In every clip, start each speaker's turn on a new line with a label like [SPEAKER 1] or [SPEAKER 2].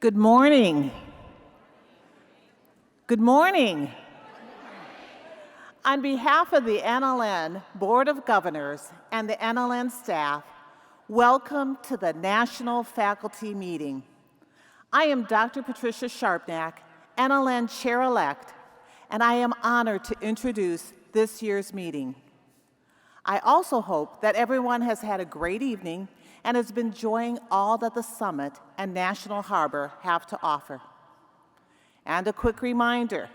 [SPEAKER 1] Good morning. Good morning. On behalf of the NLN Board of Governors and the NLN staff, welcome to the National Faculty Meeting. I am Dr. Patricia Sharpnack, NLN Chair-elect, and I am honored to introduce this year's meeting. I also hope that everyone has had a great evening and has been enjoying all that the Summit and National Harbor have to offer. And a quick reminder,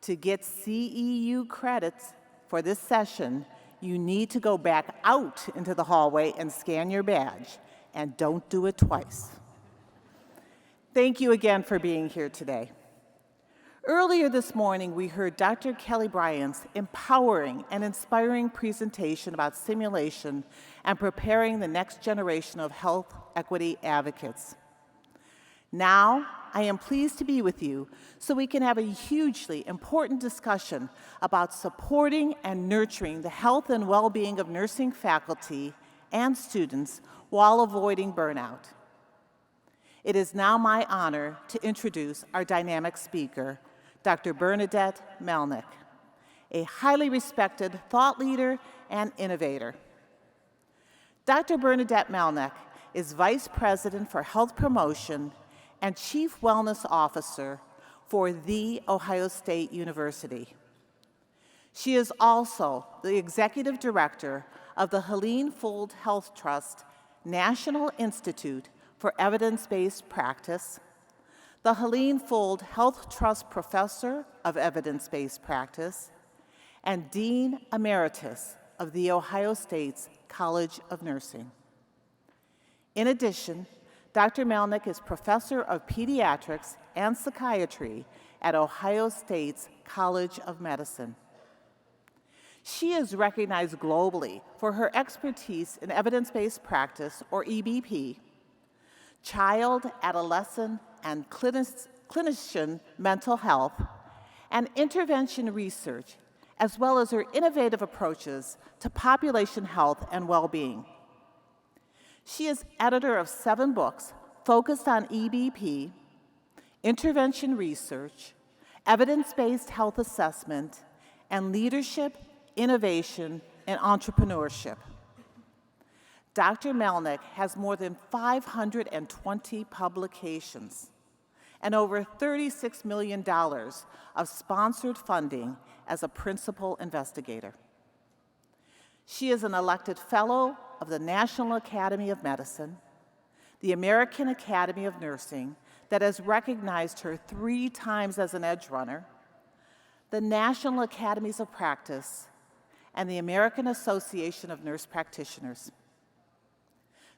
[SPEAKER 1] to get CEU credits for this session, you need to go back out into the hallway and scan your badge, and don't do it twice. Thank you again for being here today. Earlier this morning, we heard Dr. Kelly Bryant's empowering and inspiring presentation about simulation and preparing the next generation of health equity advocates. Now, I am pleased to be with you so we can have a hugely important discussion about supporting and nurturing the health and well-being of nursing faculty and students while avoiding burnout. It is now my honor to introduce our dynamic speaker, Dr. Bernadette Melnyk, a highly respected thought leader and innovator. Dr. Bernadette Melnyk is Vice President for Health Promotion and Chief Wellness Officer for The Ohio State University. She is also the Executive Director of the Helene Fold Health Trust National Institute for Evidence-Based Practice, the Helene Fold Health Trust Professor of Evidence-Based Practice, and Dean Emeritus of The Ohio State's College of Nursing. In addition, Dr. Melnyk is Professor of Pediatrics and Psychiatry at Ohio State's College of Medicine. She is recognized globally for her expertise in evidence-based practice, or EBP, child, adolescent, and clinician mental health, and intervention research, as well as her innovative approaches to population health and well-being. She is editor of 7 books focused on EBP, intervention research, evidence-based health assessment, and leadership, innovation, and entrepreneurship. Dr. Melnyk has more than 520 publications and over $36 million of sponsored funding as a principal investigator. She is an elected fellow of the National Academy of Medicine, the American Academy of Nursing, that has recognized her 3 times as an Edge Runner, the National Academies of Practice, and the American Association of Nurse Practitioners.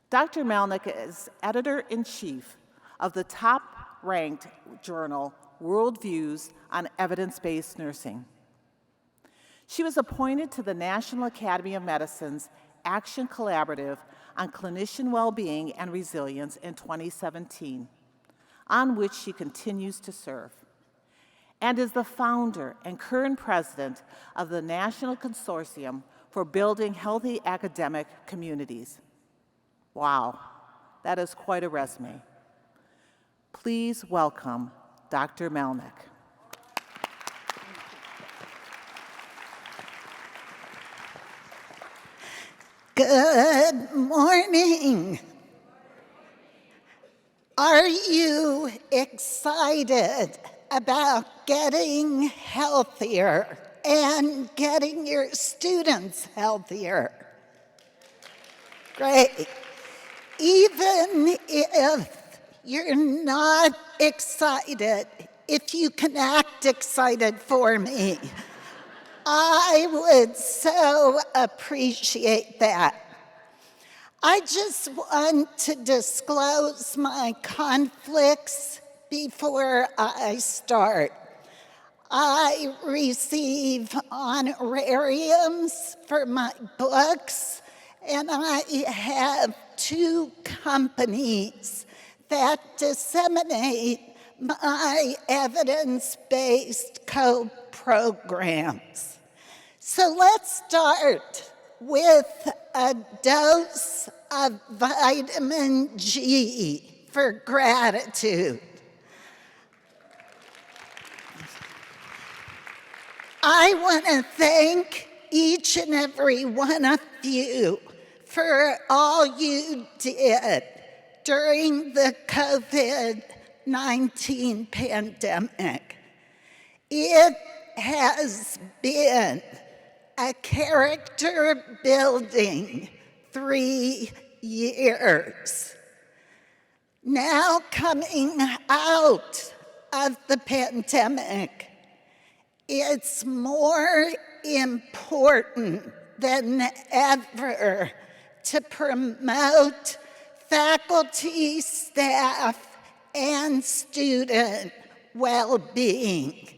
[SPEAKER 1] Dr. Melnyk is editor-in-chief of the top-ranked journal, Worldviews on Evidence-Based Nursing. She was appointed to the National Academy of Medicine's Action Collaborative on Clinician Wellbeing and Resilience in 2017, on which she continues to serve, and is the founder and current president of the National Consortium for Building Healthy Academic Communities. Wow, that is quite a resume. Please welcome Dr. Melnyk.
[SPEAKER 2] Good morning. Are you excited about getting healthier and getting your students healthier? Great. Even if you're not excited, if you can act excited for me, I would so appreciate that. I just want to disclose my conflicts before I start. I receive honorariums for my books, and I have 2 companies that disseminate my evidence-based co-programs. So let's start with a dose of vitamin G for gratitude. I want to thank each and every one of you for all you did during the COVID-19 pandemic. It has been a character-building 3 years. Now coming out of the pandemic, it's more important than ever to promote faculty, staff, and student well-being.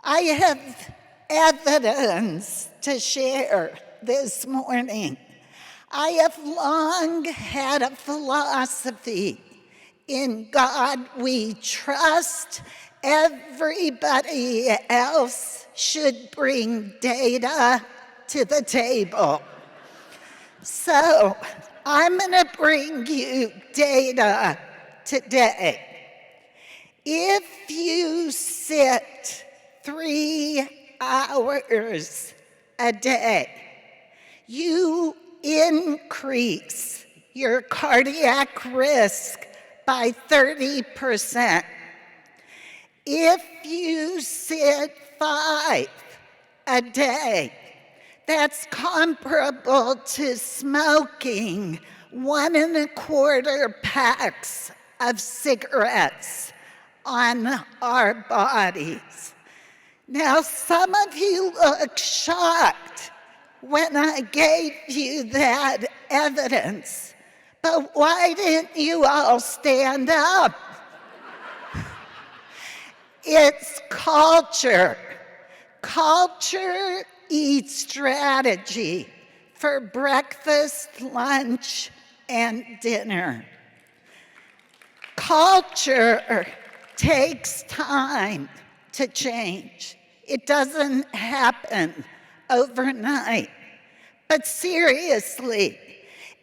[SPEAKER 2] I have evidence to share this morning. I have long had a philosophy: in God we trust. Everybody else should bring data to the table. So I'm going to bring you data today. If you sit 3 hours a day, you increase your cardiac risk by 30%. If you sit 5 a day, that's comparable to smoking 1 1/4 packs of cigarettes on our bodies. Now, some of you look shocked when I gave you that evidence, but why didn't you all stand up? It's culture. Culture eats strategy for breakfast, lunch, and dinner. Culture takes time to change. It doesn't happen overnight. But seriously,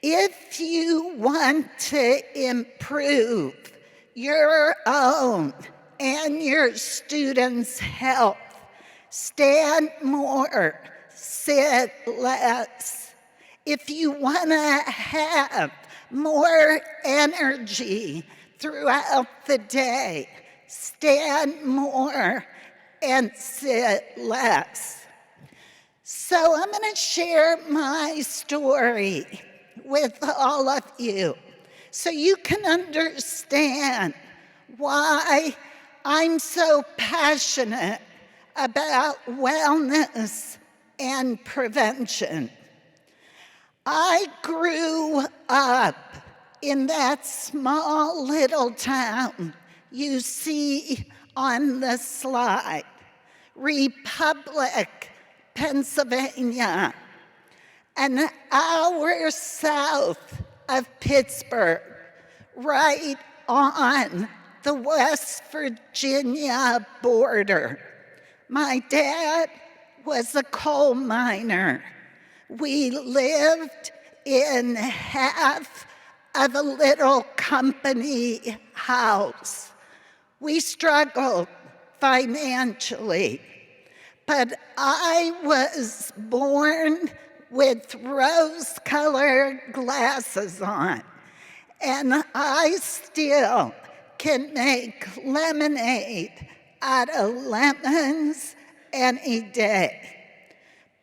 [SPEAKER 2] if you want to improve your own and your students' health, stand more, sit less. If you want to have more energy throughout the day, stand more and sit less. So I'm going to share my story with all of you so you can understand why I'm so passionate about wellness and prevention. I grew up in that small little town you see on the slide, Republic, Pennsylvania, an hour south of Pittsburgh, right on the West Virginia border. My dad was a coal miner. We lived in half of a little company house. We struggled financially, but I was born with rose-colored glasses on, and I still can make lemonade out of lemons any day.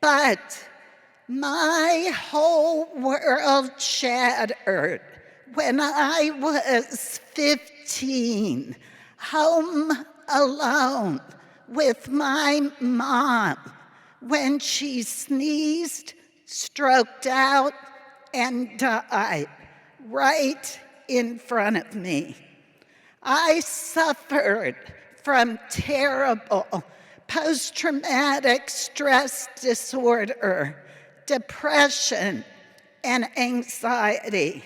[SPEAKER 2] But my whole world shattered when I was 15, home alone with my mom when she sneezed, stroked out, and died right in front of me. I suffered from terrible post-traumatic stress disorder, depression, and anxiety.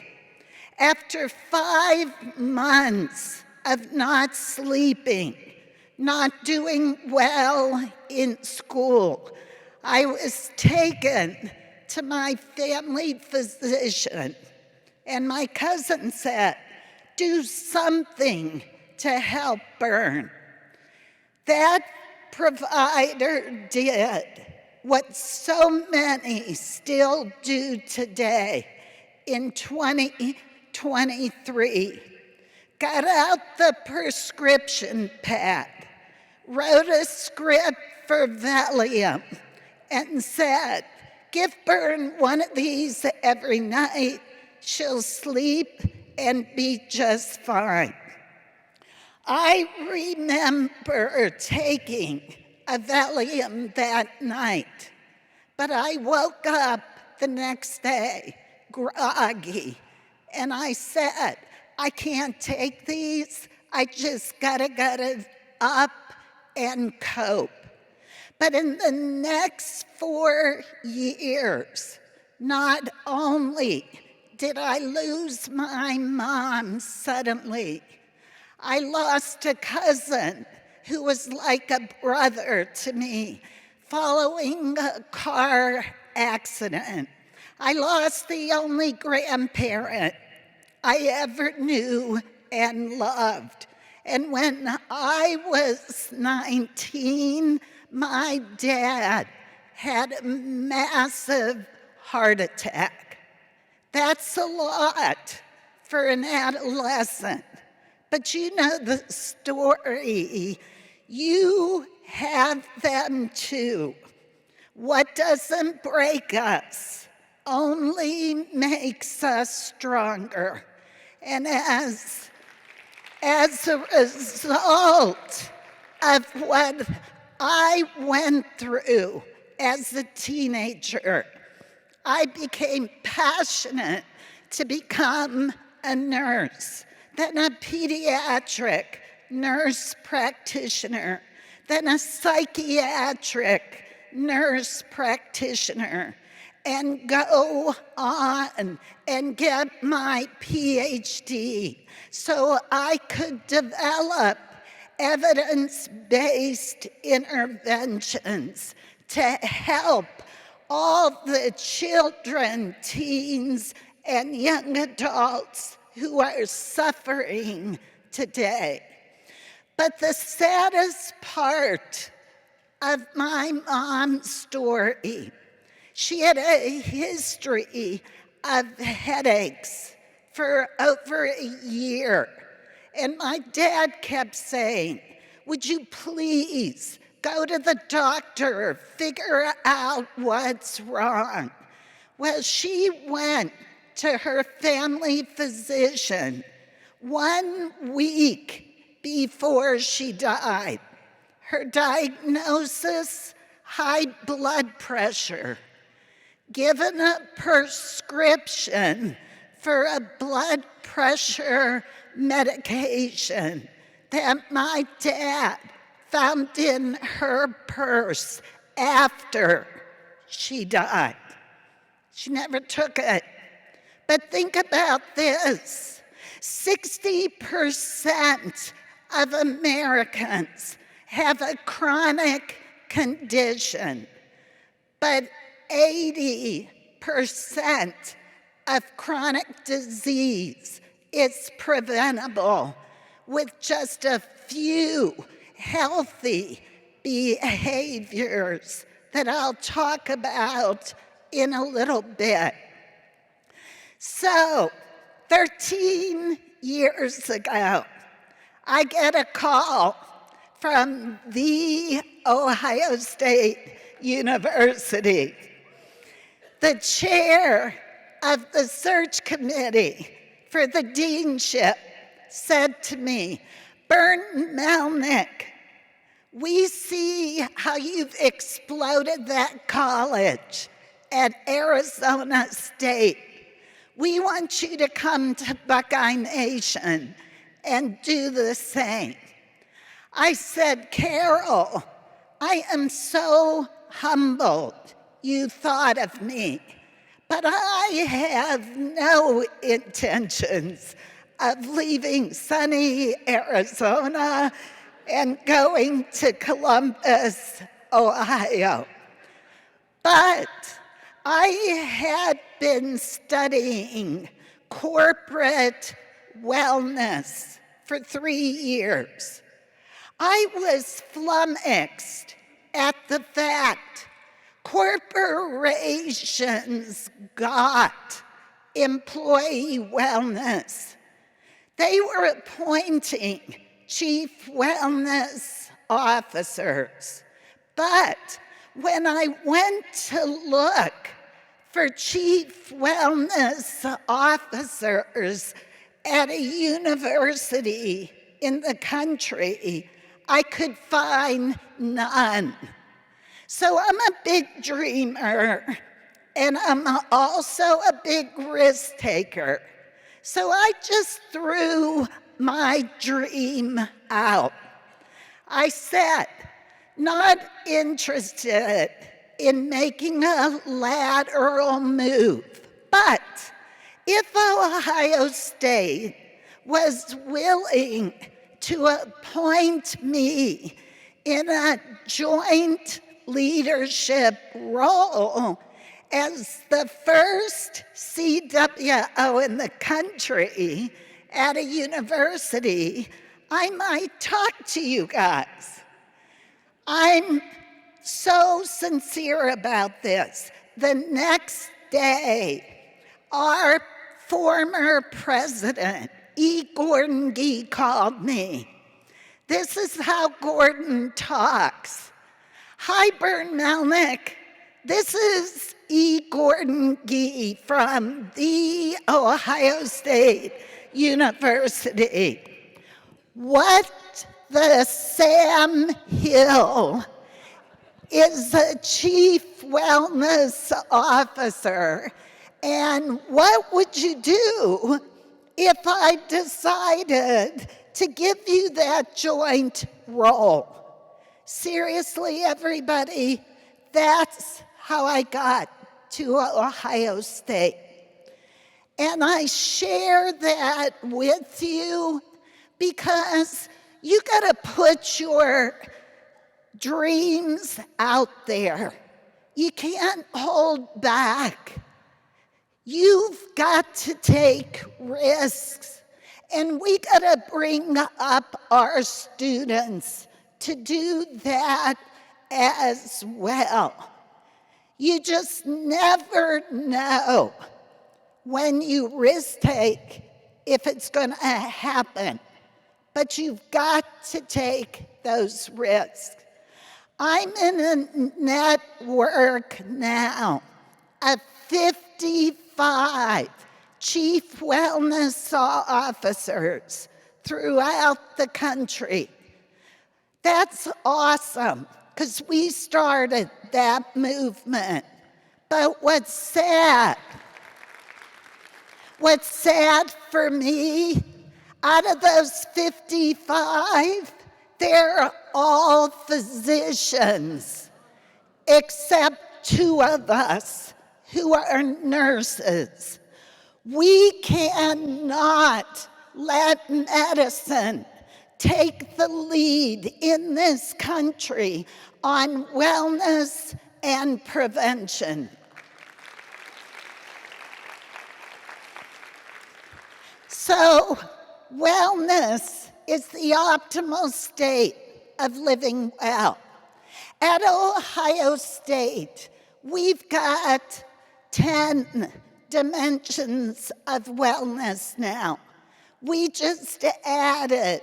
[SPEAKER 2] After 5 months of not sleeping, not doing well in school, I was taken to my family physician, and my cousin said, do something to help burn. That provider did what so many still do today in 2023. Got out the prescription pad, wrote a script for Valium, and said, give Bern one of these every night. She'll sleep and be just fine. I remember taking a Valium that night, but I woke up the next day groggy, and I said, I can't take these. I just gotta get up and cope. But in the next 4 years, not only did I lose my mom suddenly, I lost a cousin who was like a brother to me following a car accident. I lost the only grandparent I ever knew and loved. And when I was 19, my dad had a massive heart attack. That's a lot for an adolescent. But you know the story. You have them too. What doesn't break us only makes us stronger. And as a result of what I went through as a teenager, I became passionate to become a nurse, then a pediatric nurse practitioner, then a psychiatric nurse practitioner, and go on and get my PhD so I could develop evidence-based interventions to help all the children, teens, and young adults who are suffering today. But the saddest part of my mom's story, she had a history of headaches for over a year. And my dad kept saying, would you please go to the doctor, figure out what's wrong? Well, she went to her family physician 1 week before she died. Her diagnosis, high blood pressure. Given a prescription for a blood pressure medication that my dad found in her purse after she died. She never took it. But think about this. 60% of Americans have a chronic condition, but 80% of chronic disease is preventable with just a few healthy behaviors that I'll talk about in a little bit. So, 13 years ago, I get a call from the Ohio State University. The chair of the search committee for the deanship said to me, Melnyk, we see how you've exploded that college at Arizona State. We want you to come to Buckeye Nation and do the same. I said, Carol, I am so humbled you thought of me, but I have no intentions of leaving sunny Arizona and going to Columbus, Ohio. But I had been studying corporate wellness for 3 years. I was flummoxed at the fact corporations got employee wellness. They were appointing chief wellness officers. But when I went to look for chief wellness officers at a university in the country, I could find none. So I'm a big dreamer, and I'm also a big risk taker. So I just threw my dream out. I said, not interested in making a lateral move, but if Ohio State was willing to appoint me in a joint leadership role as the first CWO in the country at a university, I might talk to you guys. I'm so sincere about this. The next day, our former president, E. Gordon Gee, called me. This is how Gordon talks. Hi, Melnyk. This is E. Gordon Gee from the Ohio State University. What the Sam Hill is a chief wellness officer, and what would you do if I decided to give you that joint role? Seriously, everybody, that's how I got to Ohio State. And I share that with you because you gotta put your dreams out there. You can't hold back. You've got to take risks, and we gotta bring up our students to do that as well. You just never know when you risk take if it's gonna happen, but you've got to take those risks. I'm in a network now of 55 chief wellness officers throughout the country. That's awesome, because we started that movement. But what's sad for me, out of those 55, they're all physicians, except 2 of us who are nurses. We cannot let medicine take the lead in this country on wellness and prevention. So, wellness is the optimal state of living well. At Ohio State, we've got 10 dimensions of wellness now. We just added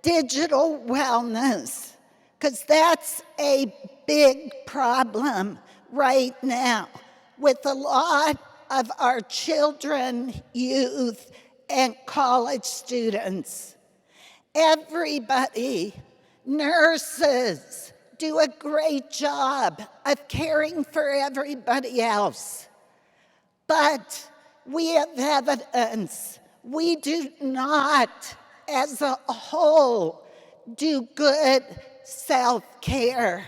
[SPEAKER 2] digital wellness, because that's a big problem right now with a lot of our children, youth, and college students. Everybody, nurses, do a great job of caring for everybody else. But we have evidence we do not, as a whole, do good self-care.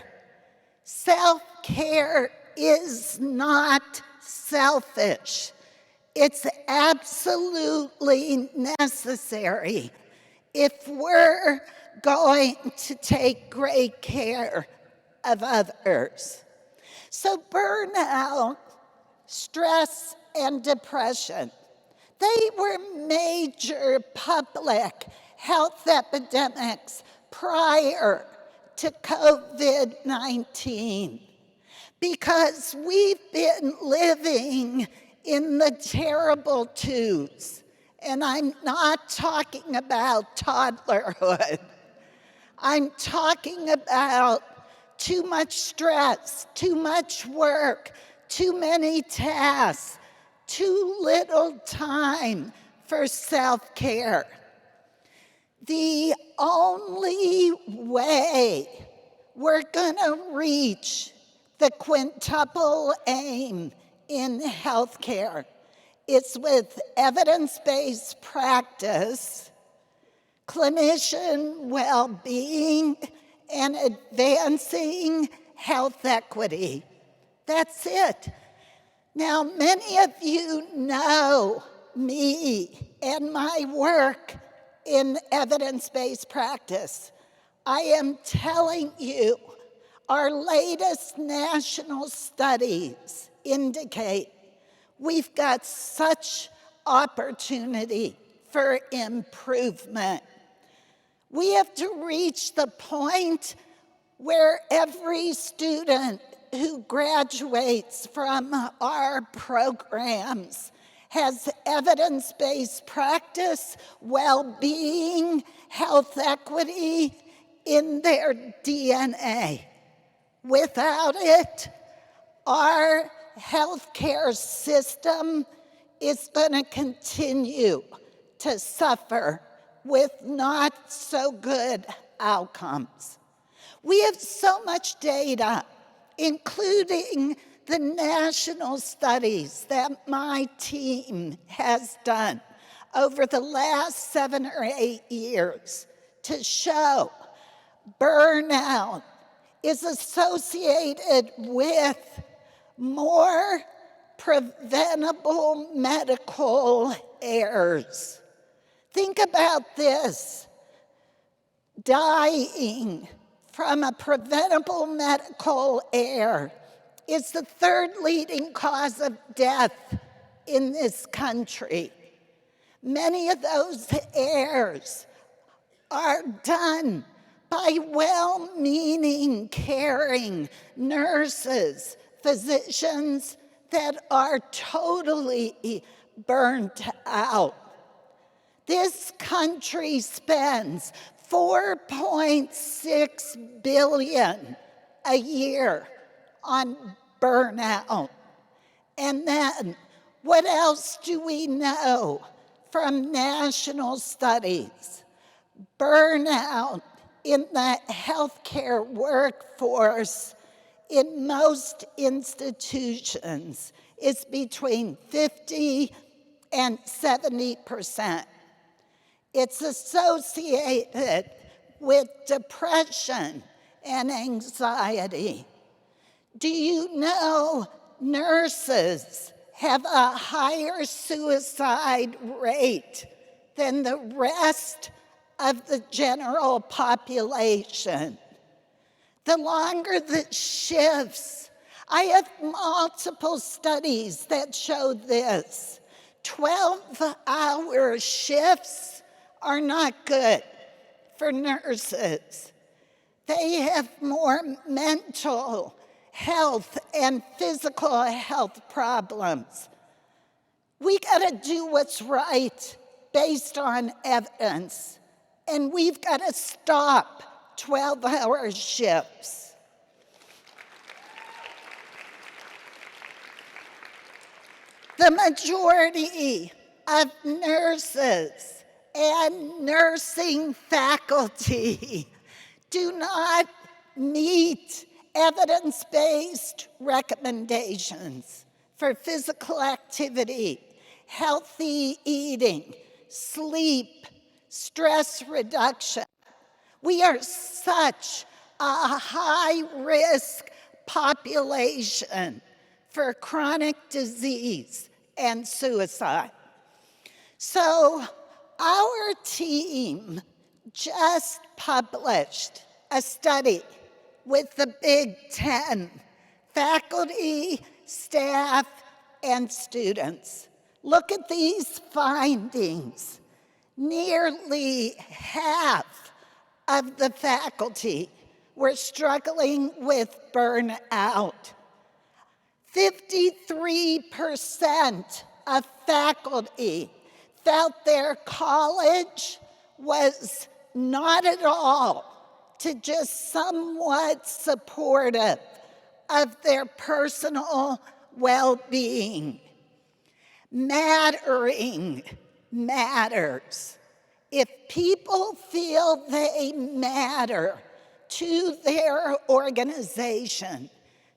[SPEAKER 2] Self-care is not selfish. It's absolutely necessary if we're going to take great care of others. So burnout, stress, and depression, They were major public health epidemics prior to COVID-19 because we've been living in the terrible twos. And I'm not talking about toddlerhood. I'm talking about too much stress, too much work, too many tasks, too little time for self-care. The only way we're gonna reach the quintuple aim in healthcare is with evidence-based practice, clinician well-being, and advancing health equity. That's it. Now, many of you know me and my work in evidence-based practice. I am telling you, our latest national studies indicate we've got such opportunity for improvement. We have to reach the point where every student who graduates from our programs has evidence-based practice, well-being, health equity in their DNA. Without it, our healthcare system is going to continue to suffer with not so good outcomes. We have so much data, including the national studies that my team has done over the last 7 or 8 years to show burnout is associated with more preventable medical errors. Think about this. Dying from a preventable medical error is the 3rd leading cause of death in this country. Many of those errors are done by well-meaning, caring nurses, physicians that are totally burnt out. This country spends $4.6 billion a year on burnout. And then, what else do we know from national studies? Burnout in the healthcare workforce in most institutions is between 50 and 70%. It's associated with depression and anxiety. Do you know nurses have a higher suicide rate than the rest of the general population? The longer the shifts, I have multiple studies that show this. 12-hour shifts are not good for nurses. They have more mental health and physical health problems. We gotta do what's right based on evidence, and we've gotta stop 12-hour shifts. The majority of nurses and nursing faculty do not meet evidence-based recommendations for physical activity, healthy eating, sleep, stress reduction. We are such a high-risk population for chronic disease and suicide. So our team just published a study with the Big Ten, faculty, staff, and students, Look at these findings. Nearly half of the faculty were struggling with burnout. 53% of faculty felt their college was not at all to just somewhat supportive of their personal well-being. Mattering matters. If people feel they matter to their organization,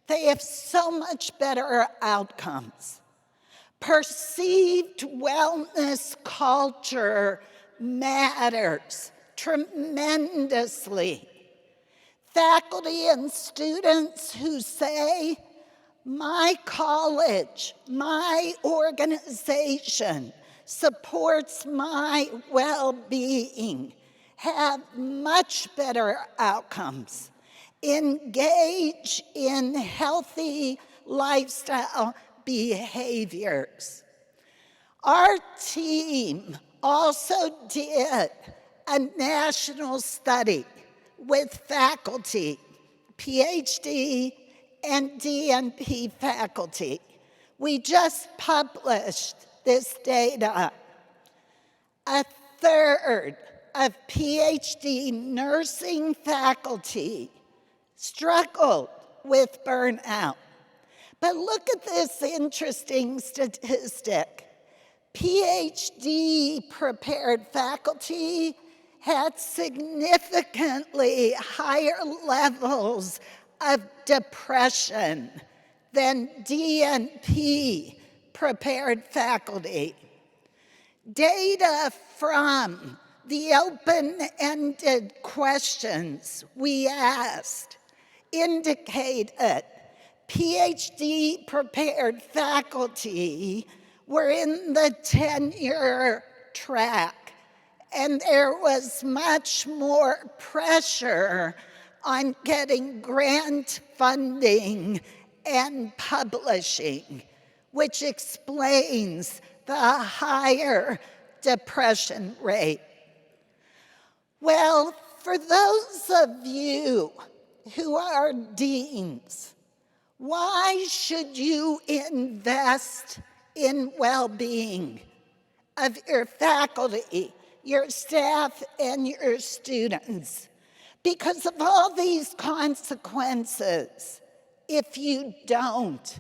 [SPEAKER 2] they have so much better outcomes. Perceived wellness culture matters tremendously. Faculty and students who say, my college, my organization supports my well-being, have much better outcomes. Engage in healthy lifestyle behaviors. Our team also did a national study with faculty, PhD, and DNP faculty. We just published this data. A third of PhD nursing faculty struggled with burnout. But look at this interesting statistic. PhD-prepared faculty had significantly higher levels of depression than DNP-prepared faculty. Data from the open-ended questions we asked indicated PhD-prepared faculty were in the tenure track, and there was much more pressure on getting grant funding and publishing, which explains the higher depression rate. Well, for those of you who are deans, why should you invest in well-being of your faculty, your staff, and your students? Because of all these consequences, if you don't,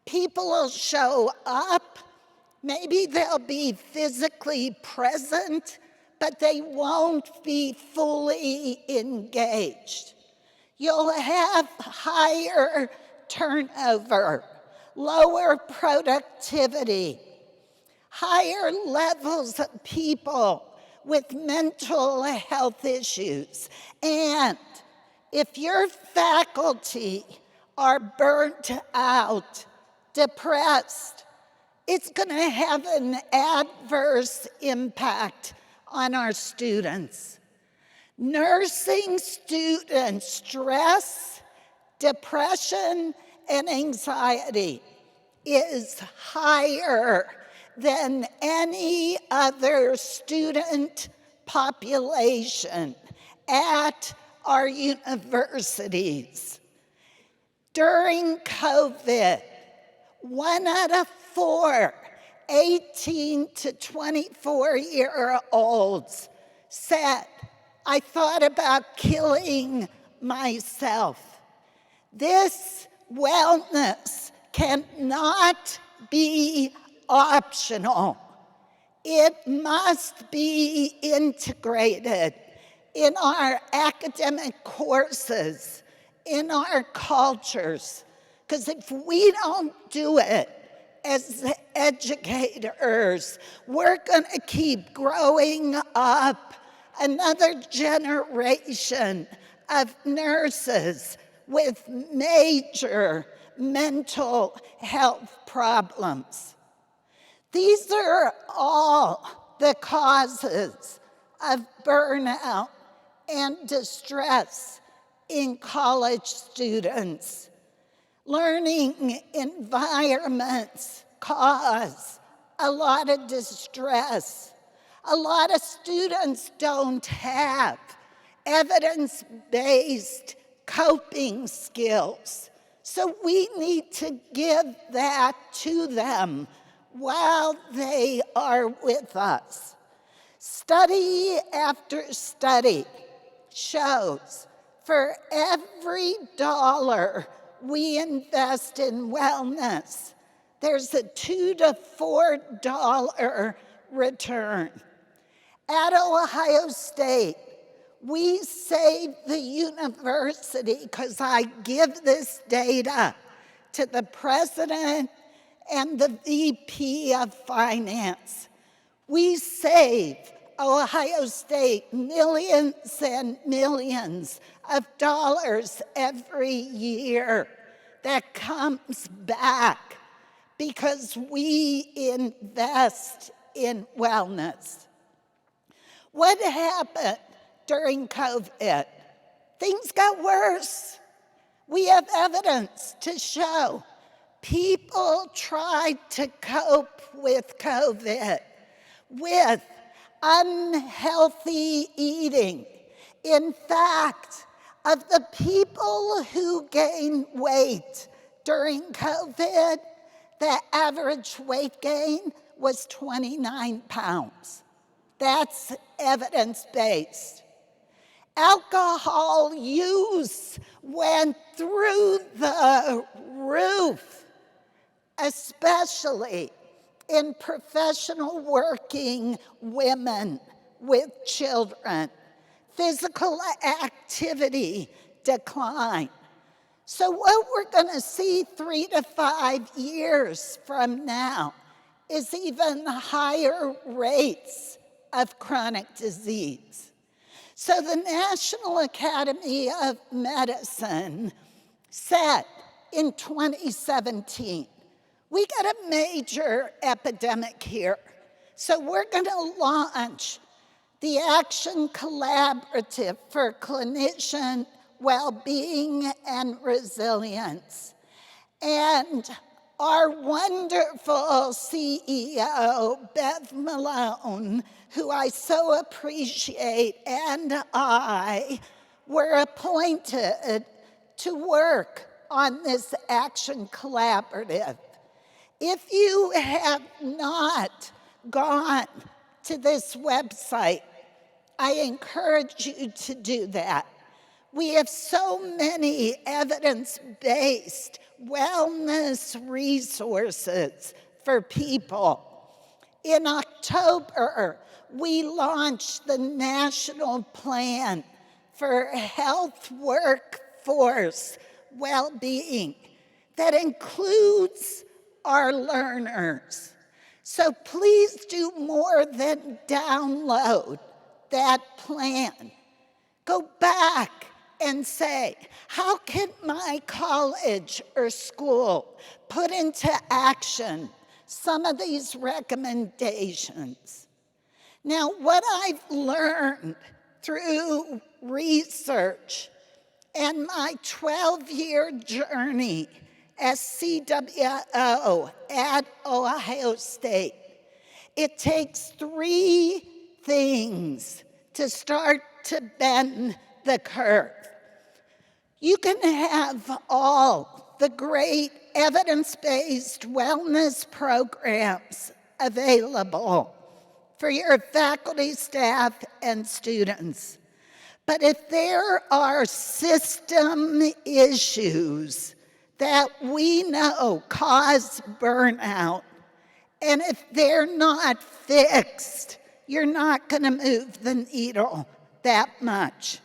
[SPEAKER 2] people will show up, maybe they'll be physically present, but they won't be fully engaged. You'll have higher turnover, lower productivity, higher levels of people with mental health issues. And if your faculty are burnt out, depressed, it's going to have an adverse impact on our students. Nursing student stress, depression, and anxiety is higher than any other student population at our universities. During COVID, 1 out of 4 18 to 24-year-olds said, I thought about killing myself. This wellness cannot be optional. It must be integrated in our academic courses, in our cultures. Because if we don't do it as educators, we're going to keep growing up another generation of nurses with major mental health problems. These are all the causes of burnout and distress in college students. Learning environments cause a lot of distress. A lot of students don't have evidence-based coping skills. So we need to give that to them while they are with us. Study after study shows for every dollar we invest in wellness, there's a $2 to $4 return. At Ohio State, we saved the university, because I give this data to the president and the VP of Finance. We save Ohio State millions and millions of dollars every year that comes back because we invest in wellness. What happened during COVID? Things got worse. We have evidence to show people tried to cope with COVID with unhealthy eating. In fact, of the people who gained weight during COVID, the average weight gain was 29 pounds. That's evidence-based. Alcohol use went through the roof, especially in professional working women with children. Physical activity declined. So what we're going to see 3 to 5 years from now is even higher rates of chronic disease. So the National Academy of Medicine said in 2017, we got a major epidemic here. So we're going to launch the Action Collaborative for Clinician Well-Being and Resilience. And our wonderful CEO, Bev Malone, who I so appreciate, and I were appointed to work on this Action Collaborative. If you have not gone to this website, I encourage you to do that. We have so many evidence-based wellness resources for people. In October, we launched the National Plan for Health Workforce Well-Being that includes our learners. So please do more than download that plan. Go back and say, how can my college or school put into action some of these recommendations? Now, what I've learned through research and my 12-year journey as CWO at Ohio State, it takes 3 things to start to bend the curve. You can have all the great evidence-based wellness programs available for your faculty, staff, and students. But if there are system issues that we know cause burnout, and if they're not fixed, you're not going to move the needle that much.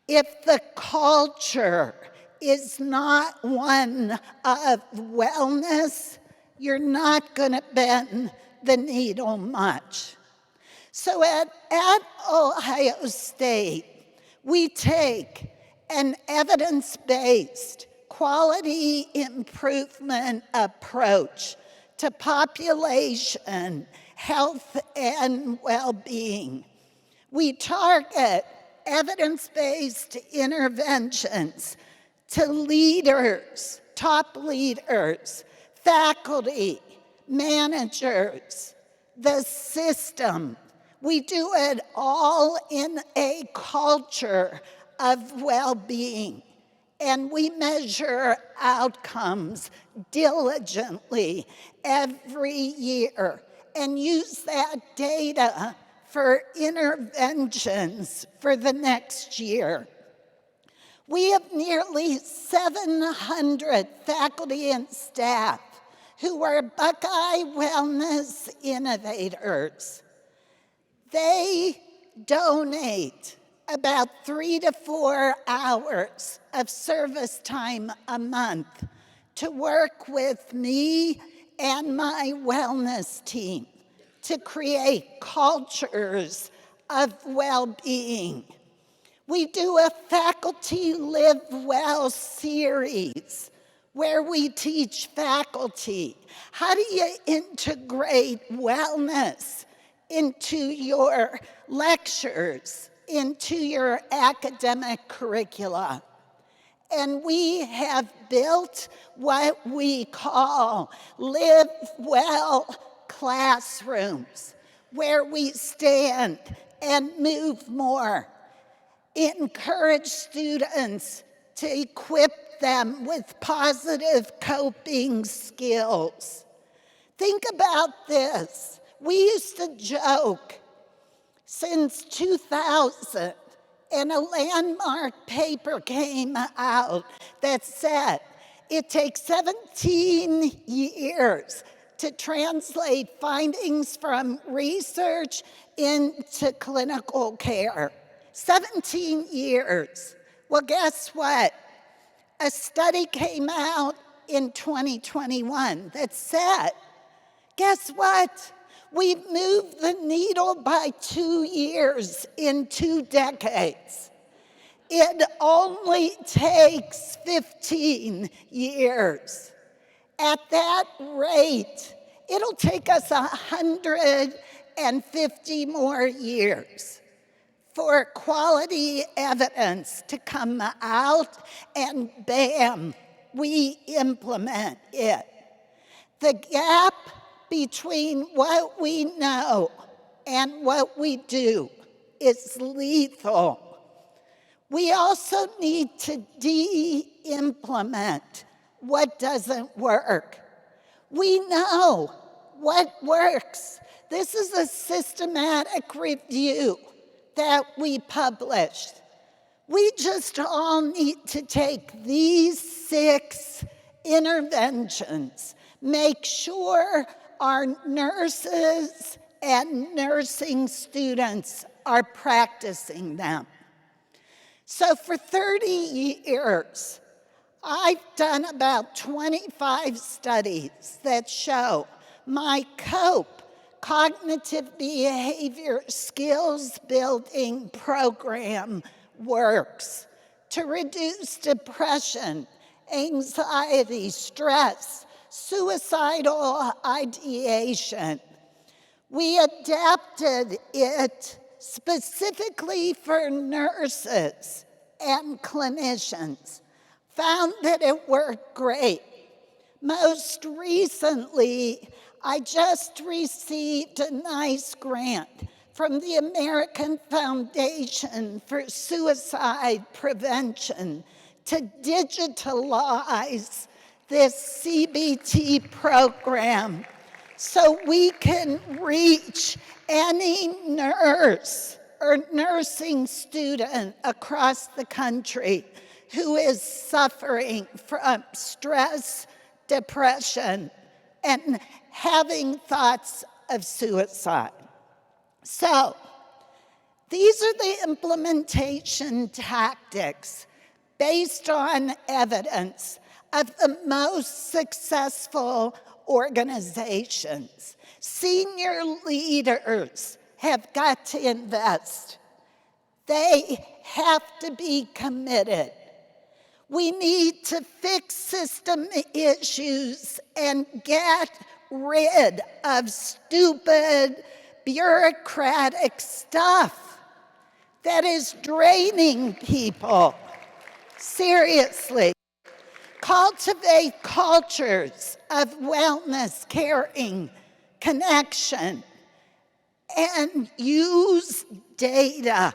[SPEAKER 2] If the culture is not one of wellness, you're not going to bend the needle much. So at Ohio State, we take an evidence-based quality improvement approach to population health and well-being. We target evidence-based interventions to leaders, top leaders, faculty, managers, the system. We do it all in a culture of well-being, and we measure outcomes diligently every year and use that data for interventions for the next year. We have nearly 700 faculty and staff who are Buckeye Wellness Innovators. They donate about 3 to 4 hours of service time a month to work with me and my wellness team to create cultures of well-being. We do a Faculty Live Well series where we teach faculty how do you integrate wellness into your lectures, into your academic curricula. And we have built what we call Live Well classrooms, where we stand and move more, encourage students to equip them with positive coping skills. Think about this. We used to joke since 2000, and a landmark paper came out that said it takes 17 years to translate findings from research into clinical care. 17 years. Well, guess what? A study came out in 2021 that said, guess what? We've moved the needle by 2 years in 2 decades. It only takes 15 years. At that rate, it'll take us 150 more years for quality evidence to come out, and bam, we implement it. The gap between what we know and what we do is lethal. We also need to de-implement what doesn't work. We know what works. This is a systematic review that we published. We just all need to take these 6 interventions, make sure our nurses and nursing students are practicing them. So for 30 years, I've done about 25 studies that show my COPE, Cognitive Behavior Skills Building Program, works to reduce depression, anxiety, stress, suicidal ideation. We adapted it specifically for nurses and clinicians, found that it worked great. Most recently, I just received a nice grant from the American Foundation for Suicide Prevention to digitalize this CBT program so we can reach any nurse or nursing student across the country who is suffering from stress, depression, and having thoughts of suicide. So, these are the implementation tactics based on evidence of the most successful organizations. Senior leaders have got to invest. They have to be committed. We need to fix system issues and get rid of stupid, bureaucratic stuff that is draining people. Seriously. Cultivate cultures of wellness, caring, connection, and use data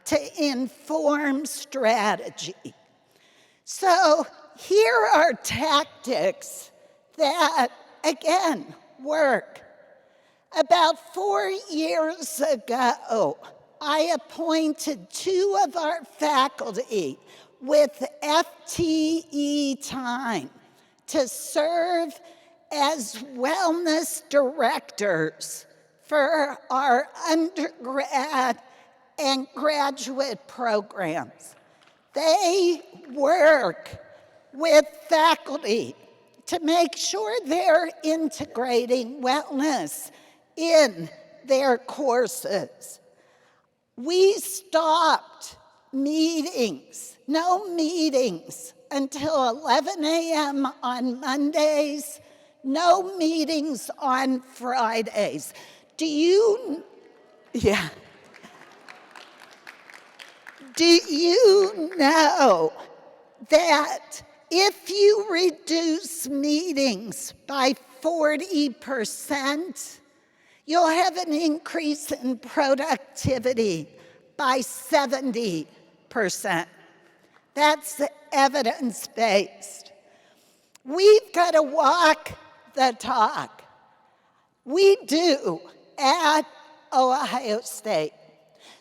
[SPEAKER 2] to inform strategy. So here are tactics that, again, work. About 4 years ago, I appointed 2 of our faculty with FTE time to serve as wellness directors for our undergrad and graduate programs. They work with faculty to make sure they're integrating wellness in their courses. We stopped meetings, no meetings until 11 a.m. on Mondays, no meetings on Fridays. Do you know that if you reduce meetings by 40%, you'll have an increase in productivity by 70%. That's evidence-based. We've got to walk the talk. We do at Ohio State.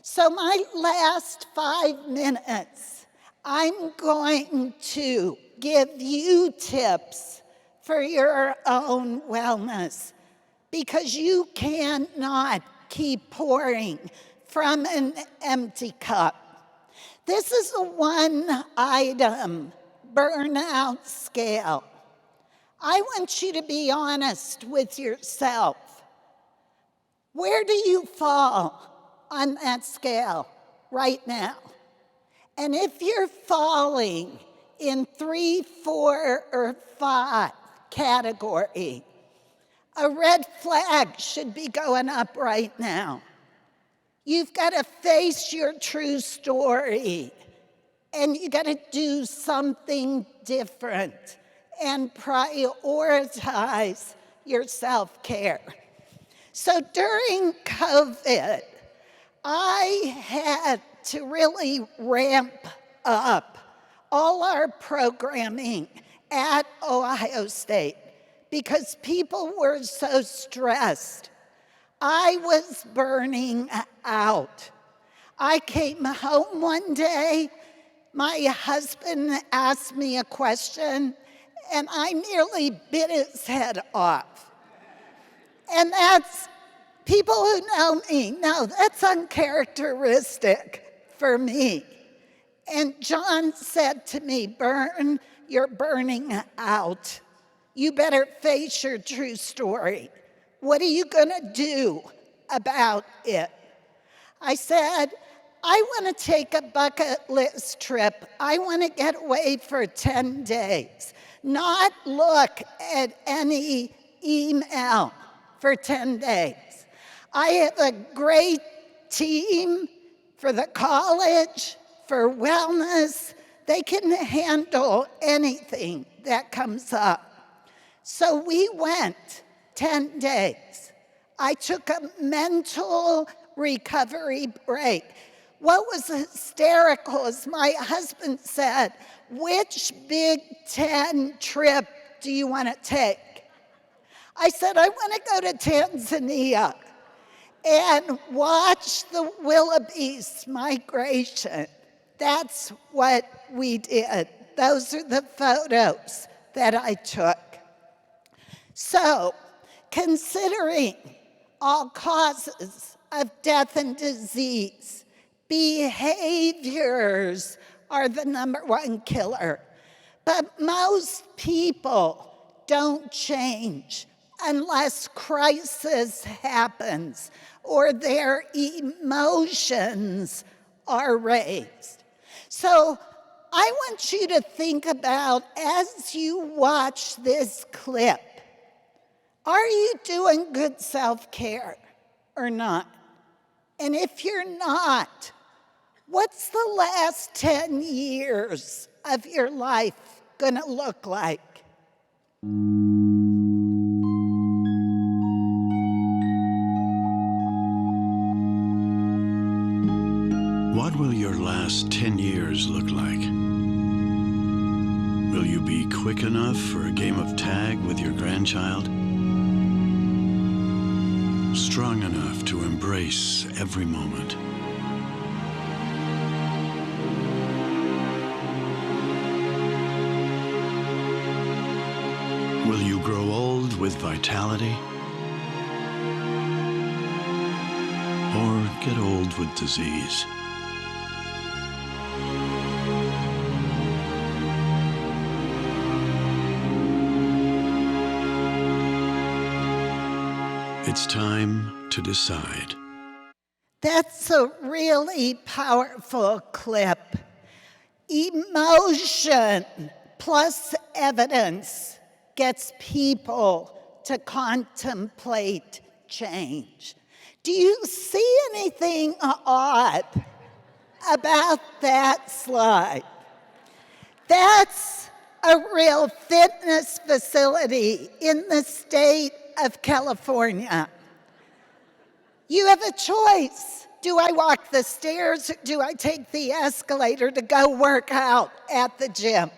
[SPEAKER 2] So my last 5 minutes, I'm going to give you tips for your own wellness, because you cannot keep pouring from an empty cup. This is a 1-item burnout scale. I want you to be honest with yourself. Where do you fall on that scale right now? And if you're falling in 3, 4, or 5 category, a red flag should be going up right now. You've got to face your true story, and you got to do something different and prioritize your self-care. So during COVID, I had to really ramp up all our programming at Ohio State because people were so stressed. I was burning out. I came home one day, my husband asked me a question, and I nearly bit his head off. And that's, people who know me know that's uncharacteristic for me. And John said to me, "Bern, you're burning out. You better face your true story. What are you gonna do about it?" I said, "I wanna take a bucket list trip. I wanna get away for 10 days, not look at any email for 10 days. I have a great team for the college, for wellness. They can handle anything that comes up." So we went 10 days. I took a mental recovery break. What was hysterical is my husband said, "Which Big Ten trip do you want to take?" I said, "I want to go to Tanzania and watch the wildebeest migration." That's what we did. Those are the photos that I took. So, considering all causes of death and disease, behaviors are the #1 killer. But most people don't change unless crisis happens or their emotions are raised. So I want you to think about, as you watch this clip, are you doing good self-care or not? And if you're not, what's the last 10 years of your life gonna look like?
[SPEAKER 3] What will your last 10 years look like? Will you be quick enough for a game of tag with your grandchild? Strong enough to embrace every moment? Will you grow old with vitality? Or get old with disease? It's time to decide.
[SPEAKER 2] That's a really powerful clip. Emotion plus evidence gets people to contemplate change. Do you see anything odd about that slide? That's a real fitness facility in the state of California. You have a choice. Do I walk the stairs or do I take the escalator to go work out at the gym?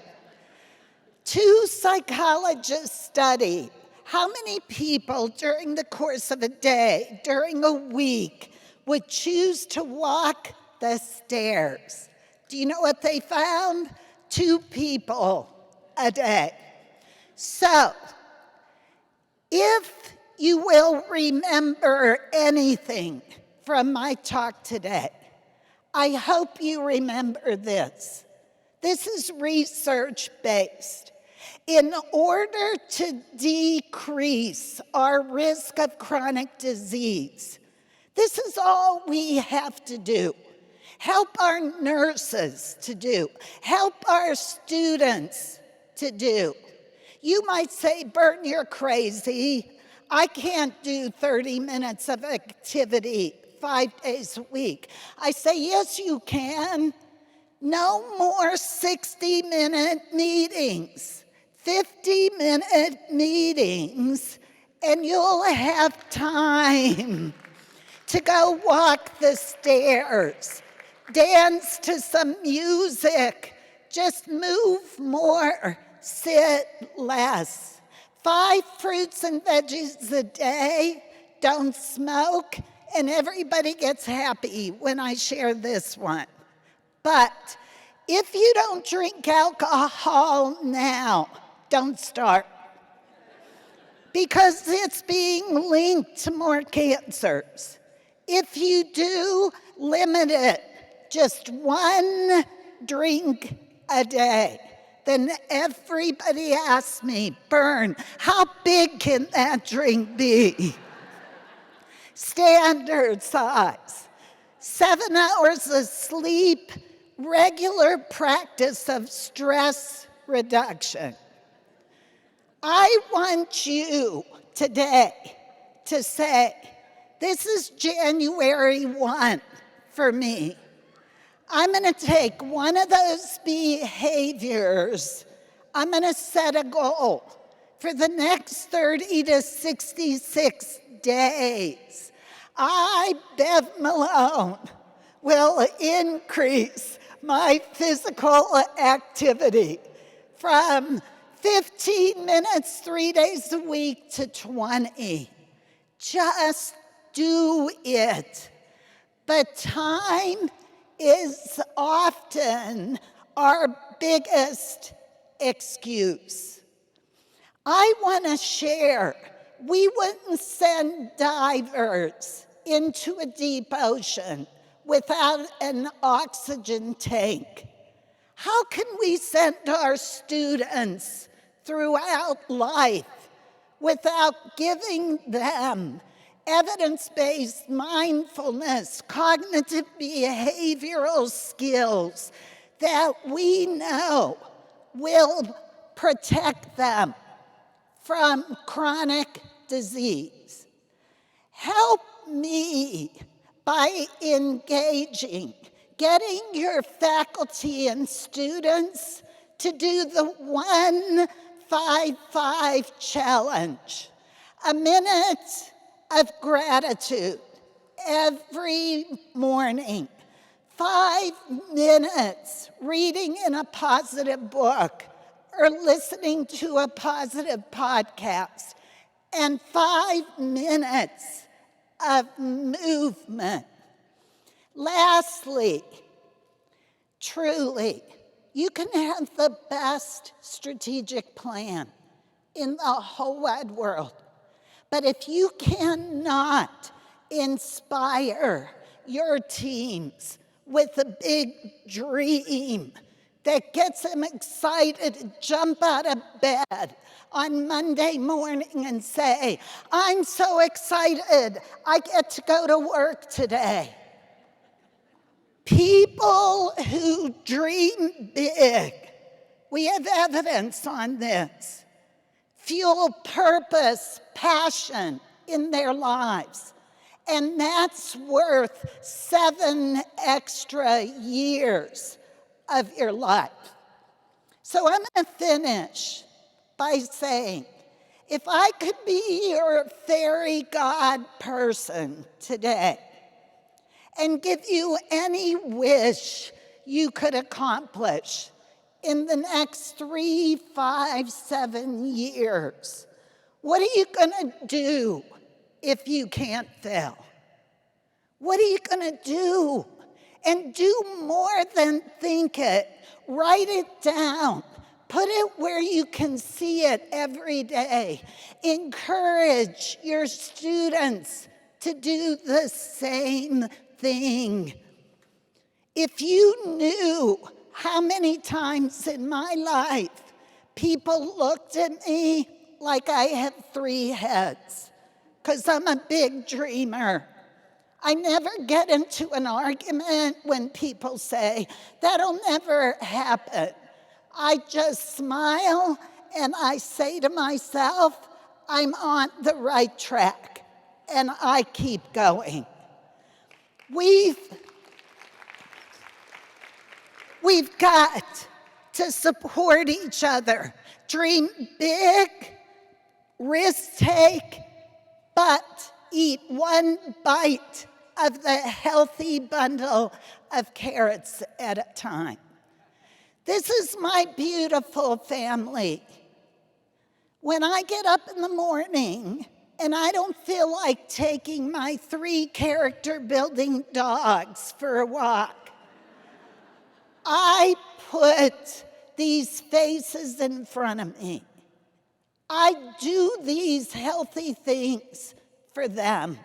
[SPEAKER 2] 2 psychologists studied how many people during the course of a day, during a week, would choose to walk the stairs. Do you know what they found? 2 people a day. So, if you will remember anything from my talk today, I hope you remember this. This is research-based. In order to decrease our risk of chronic disease, this is all we have to do. Help our nurses to do. Help our students to do. You might say, Bert, you're crazy. I can't do 30 minutes of activity 5 days a week. I say, yes, you can. No more 60-minute meetings, 50-minute meetings, and you'll have time to go walk the stairs, dance to some music, just move more, sit less. 5 fruits and veggies a day, don't smoke, and everybody gets happy when I share this one. But if you don't drink alcohol now, don't start. Because it's being linked to more cancers. If you do, limit it. Just 1 drink a day. Then everybody asks me, Bern, how big can that drink be? Standard size. 7 hours of sleep, regular practice of stress reduction. I want you today to say, this is January 1 for me. I'm going to take one of those behaviors. I'm going to set a goal for the next 30 to 66 days. I, Bev Malone, will increase my physical activity from 15 minutes 3 days a week to 20. Just do it. But time is often our biggest excuse. I want to share, we wouldn't send divers into a deep ocean without an oxygen tank. How can we send our students throughout life without giving them evidence-based mindfulness, cognitive behavioral skills that we know will protect them from chronic disease? Help me by engaging, getting your faculty and students to do the 155 challenge, a minute of gratitude every morning, 5 minutes reading in a positive book or listening to a positive podcast, and 5 minutes of movement. Lastly, truly, you can have the best strategic plan in the whole wide world, but if you cannot inspire your teams with a big dream that gets them excited to jump out of bed on Monday morning and say, I'm so excited, I get to go to work today. People who dream big, we have evidence on this, fuel purpose, passion in their lives. And that's worth 7 extra years of your life. So I'm going to finish by saying, if I could be your fairy god person today and give you any wish you could accomplish in the next 3, 5, 7 years, what are you going to do if you can't fail? What are you going to do? And do more than think it. Write it down. Put it where you can see it every day. Encourage your students to do the same thing. If you knew how many times in my life people looked at me like I had 3 heads, because I'm a big dreamer. I never get into an argument when people say, that'll never happen. I just smile and I say to myself, I'm on the right track, and I keep going. We've got to support each other. Dream big, risk take, but eat 1 bite of the healthy bundle of carrots at a time. This is my beautiful family. When I get up in the morning and I don't feel like taking my 3 character-building dogs for a walk, I put these faces in front of me. I do these healthy things for them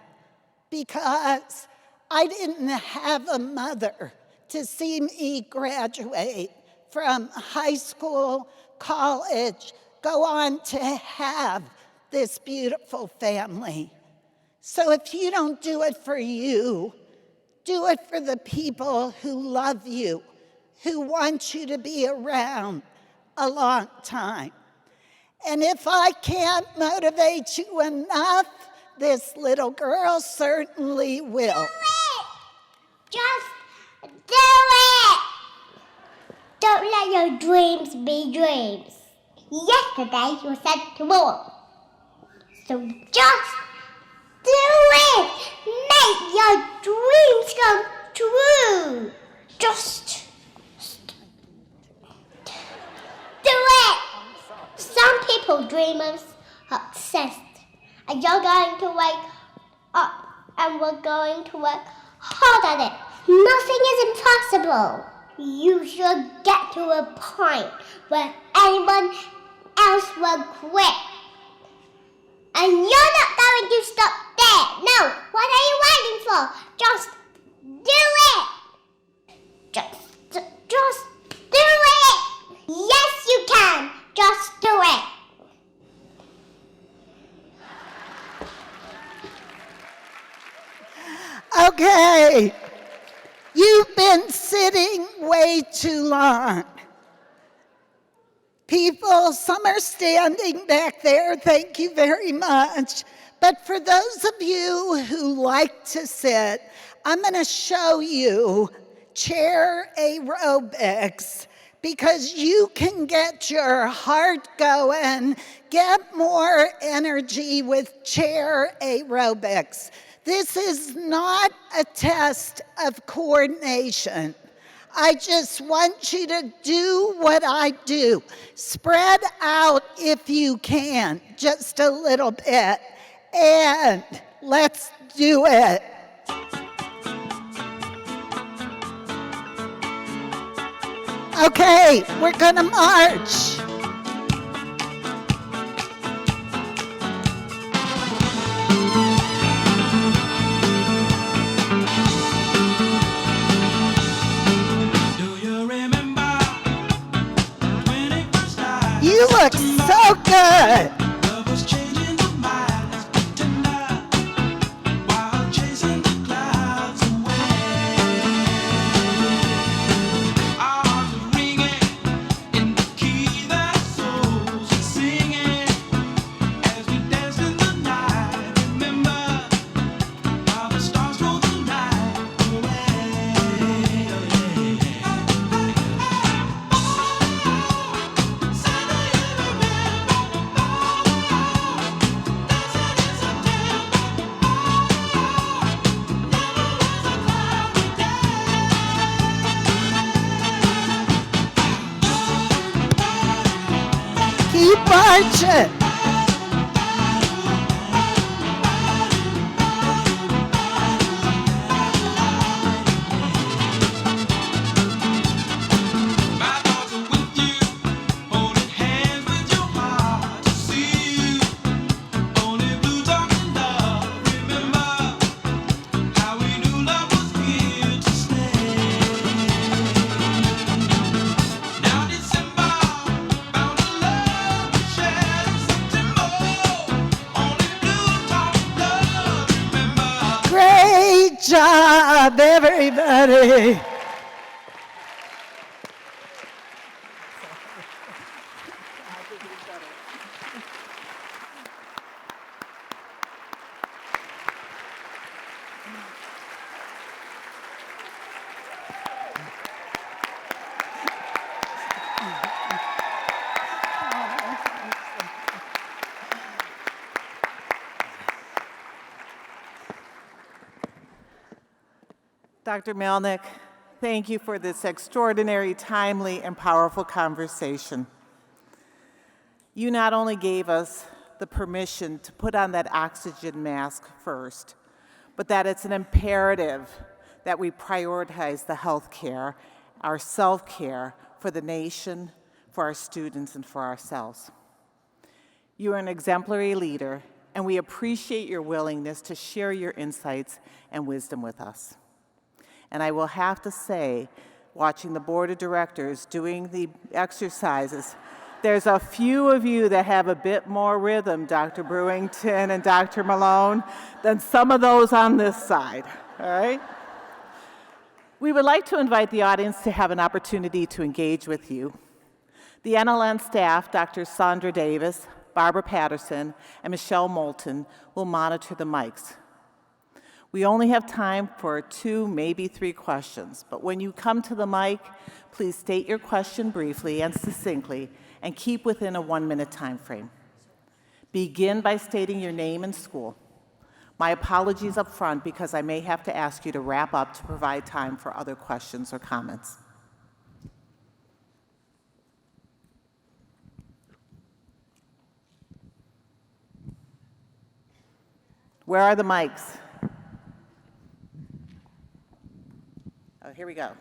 [SPEAKER 2] because I didn't have a mother to see me graduate from high school, college, go on to have this beautiful family. So if you don't do it for you, do it for the people who love you, who want you to be around a long time. And if I can't motivate you enough, this little girl certainly will.
[SPEAKER 4] Do it! Just do it! Don't let your dreams be dreams. Yesterday you said tomorrow. So just do it! Make your dreams come true. Just do it! Some people dreamers are obsessed. And you're going to wake up and we're going to work hard at it. Nothing is impossible. You should get to a point where anyone else will quit. And you're not going to stop there. No, what are you waiting for? Just do it. Just do it. Yes, you can. Just do it.
[SPEAKER 2] Okay, you've been sitting way too long. People, some are standing back there, thank you very much. But for those of you who like to sit, I'm going to show you chair aerobics because you can get your heart going, get more energy with chair aerobics. This is not a test of coordination. I just want you to do what I do. Spread out if you can, just a little bit, and let's do it. Okay, we're gonna march. You look so good. Keep marching. Great job, everybody.
[SPEAKER 1] Dr. Melnyk, thank you for this extraordinary, timely, and powerful conversation. You not only gave us the permission to put on that oxygen mask first, but that it's an imperative that we prioritize the health care, our self-care for the nation, for our students, and for ourselves. You are an exemplary leader, and we appreciate your willingness to share your insights and wisdom with us. And I will have to say, watching the board of directors doing the exercises, there's a few of you that have a bit more rhythm, Dr. Brewington and Dr. Malone, than some of those on this side, all right? We would like to invite the audience to have an opportunity to engage with you. The NLN staff, Dr. Sandra Davis, Barbara Patterson, and Michelle Moulton will monitor the mics. We only have time for 2, maybe 3 questions, but when you come to the mic, please state your question briefly and succinctly and keep within a 1-minute time frame. Begin by stating your name and school. My apologies up front because I may have to ask you to wrap up to provide time for other questions or comments. Where are the mics? Oh, here we go.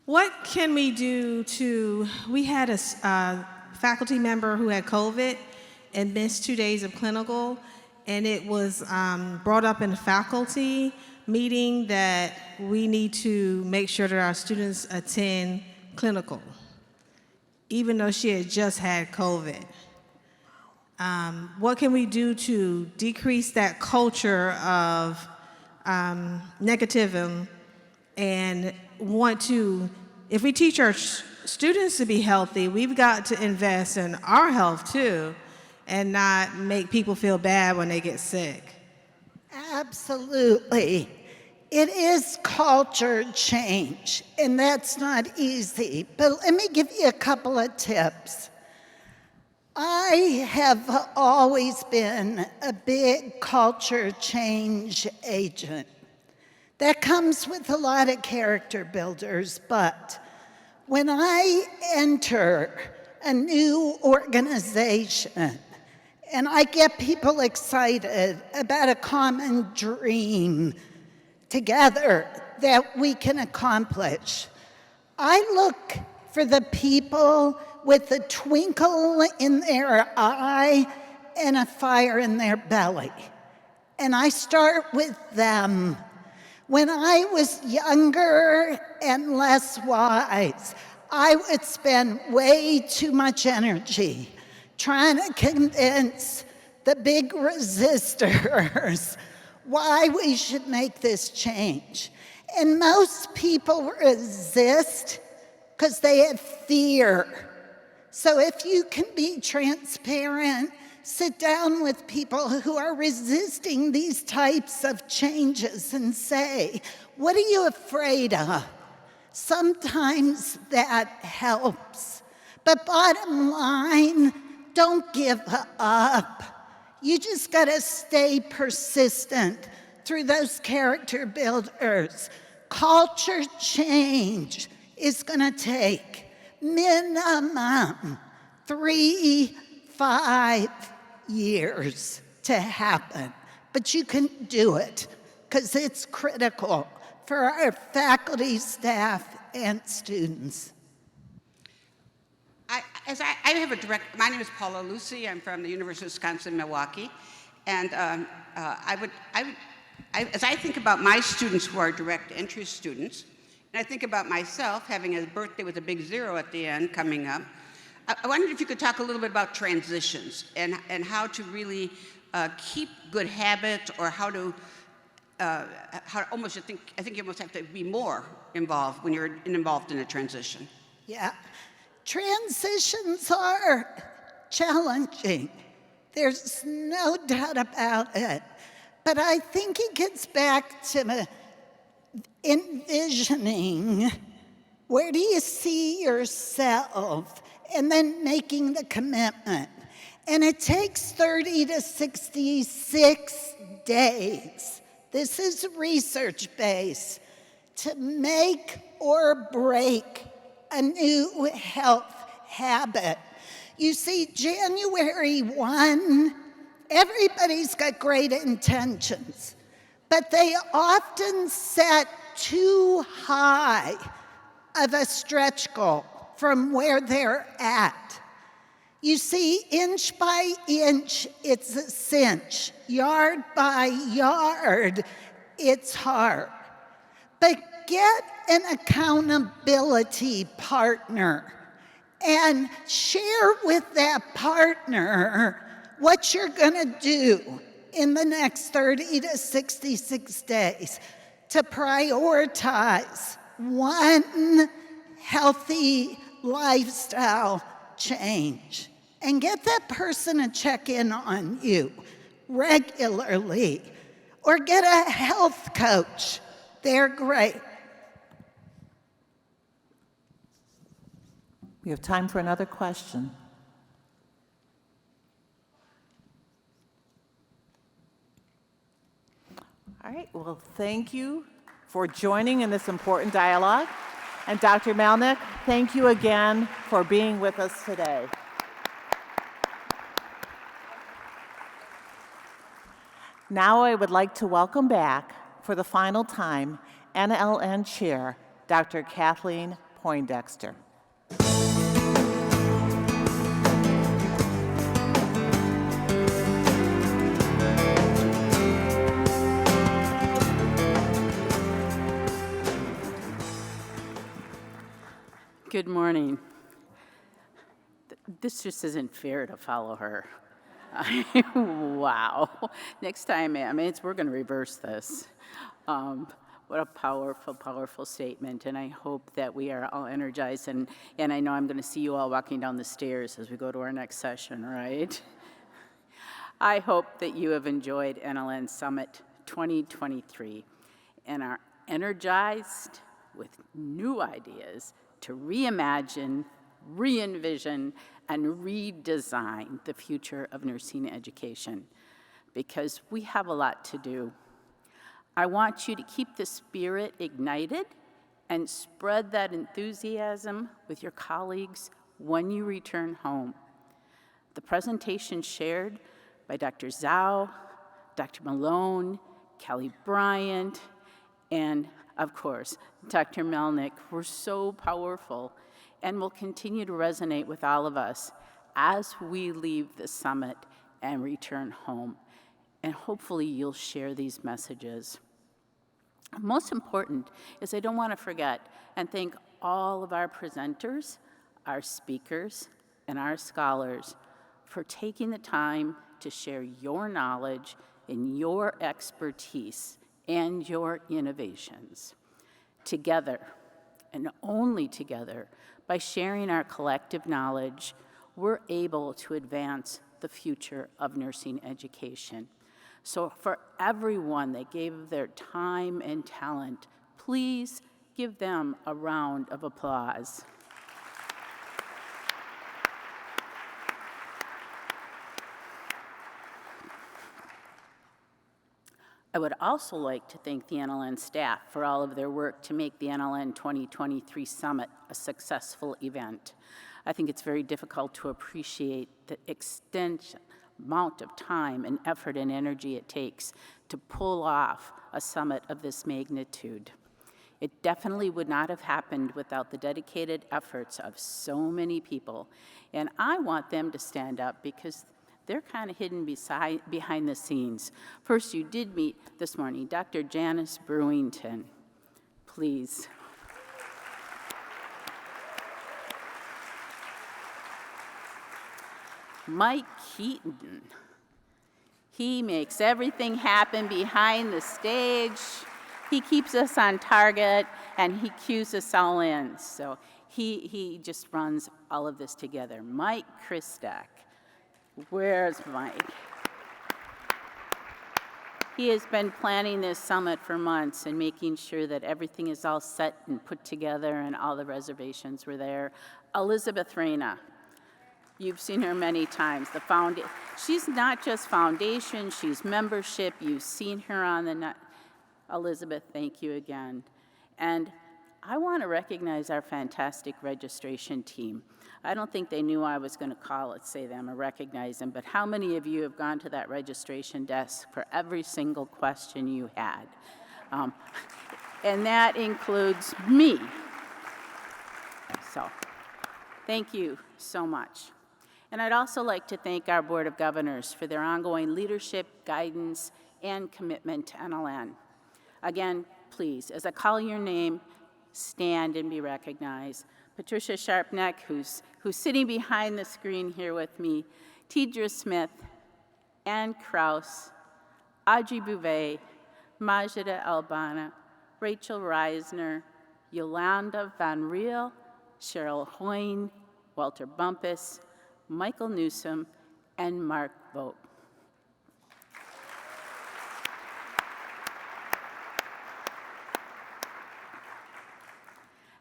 [SPEAKER 5] What can we do we had a faculty member who had COVID and missed 2 days of clinical, and it was brought up in the faculty meeting that we need to make sure that our students attend clinical, even though she had just had COVID. What can we do to decrease that culture of negativism and want to, if we teach our students to be healthy, we've got to invest in our health too. and not make people feel bad when they get sick.
[SPEAKER 2] Absolutely. It is culture change, and that's not easy. But let me give you a couple of tips. I have always been a big culture change agent. That comes with a lot of character builders, but when I enter a new organization and I get people excited about a common dream together that we can accomplish, I look for the people with a twinkle in their eye and a fire in their belly. And I start with them. When I was younger and less wise, I would spend way too much energy trying to convince the big resistors why we should make this change. And most people resist because they have fear. So if you can be transparent, sit down with people who are resisting these types of changes and say, what are you afraid of? Sometimes that helps. But bottom line, don't give up. You just gotta stay persistent through those character builders. Culture change is gonna take minimum 3-5 years to happen. But you can do it because it's critical for our faculty, staff, and students.
[SPEAKER 6] I have a direct, my name is Paula Lucy, I'm from the University of Wisconsin-Milwaukee, and as I think about my students who are direct entry students, and I think about myself having a birthday with a big 0 at the end coming up, I wondered if you could talk a little bit about transitions and how to really keep good habits, or how almost I think you almost have to be more involved when you're involved in a transition.
[SPEAKER 2] Yeah. Transitions are challenging. There's no doubt about it. But I think it gets back to envisioning, where do you see yourself, and then making the commitment. And it takes 30 to 66 days. This is research-based to make or break a new health habit. You see, January 1, everybody's got great intentions, but they often set too high of a stretch goal from where they're at. You see, inch by inch, it's a cinch. Yard by yard, it's hard. But get an accountability partner and share with that partner what you're gonna do in the next 30 to 66 days to prioritize one healthy lifestyle change. And get that person to check in on you regularly, or get a health coach. They're great.
[SPEAKER 1] We have time for another question. All right, well, thank you for joining in this important dialogue. And Dr. Melnyk, thank you again for being with us today. Now I would like to welcome back, for the final time, NLN Chair, Dr. Kathleen Poindexter.
[SPEAKER 7] Good morning. This just isn't fair to follow her. Wow. Next time, we're going to reverse this. What a powerful, powerful statement, and I hope that we are all energized, and I know I'm going to see you all walking down the stairs as we go to our next session, right? I hope that you have enjoyed NLN Summit 2023 and are energized with new ideas to reimagine, re-envision, and redesign the future of nursing education, because we have a lot to do. I want you to keep the spirit ignited and spread that enthusiasm with your colleagues when you return home. The presentation shared by Dr. Zhao, Dr. Malone, Kelly Bryant, and of course, Dr. Melnyk were so powerful and will continue to resonate with all of us as we leave the summit and return home. And hopefully you'll share these messages. Most important is I don't want to forget and thank all of our presenters, our speakers, and our scholars for taking the time to share your knowledge and your expertise and your innovations. Together, and only together, by sharing our collective knowledge, we're able to advance the future of nursing education. So for everyone that gave their time and talent, please give them a round of applause. I would also like to thank the NLN staff for all of their work to make the NLN 2023 Summit a successful event. I think it's very difficult to appreciate the extensive amount of time and effort and energy it takes to pull off a summit of this magnitude. It definitely would not have happened without the dedicated efforts of so many people, and I want them to stand up because they're kind of hidden behind the scenes. First, you did meet this morning Dr. Janice Brewington. Please. Mike Keaton. He makes everything happen behind the stage. He keeps us on target, and he cues us all in. So he just runs all of this together. Mike Christak. Where's Mike? He has been planning this summit for months and making sure that everything is all set and put together and all the reservations were there. Elizabeth Reyna. You've seen her many times. She's not just foundation, she's membership. You've seen her on the net. Elizabeth, thank you again. And I want to recognize our fantastic registration team. I don't think they knew I was going to say them or recognize them, but how many of you have gone to that registration desk for every single question you had? And that includes me. So, thank you so much. And I'd also like to thank our Board of Governors for their ongoing leadership, guidance, and commitment to NLN. Again, please, as I call your name, stand and be recognized. Patricia Sharpnack, who's sitting behind the screen here with me, Tidra Smith, Ann Kraus, Audrey Bouvet, Majida Albana, Rachel Reisner, Yolanda Van Riel, Cheryl Hoyne, Walter Bumpus, Michael Newsom, and Mark Vogt.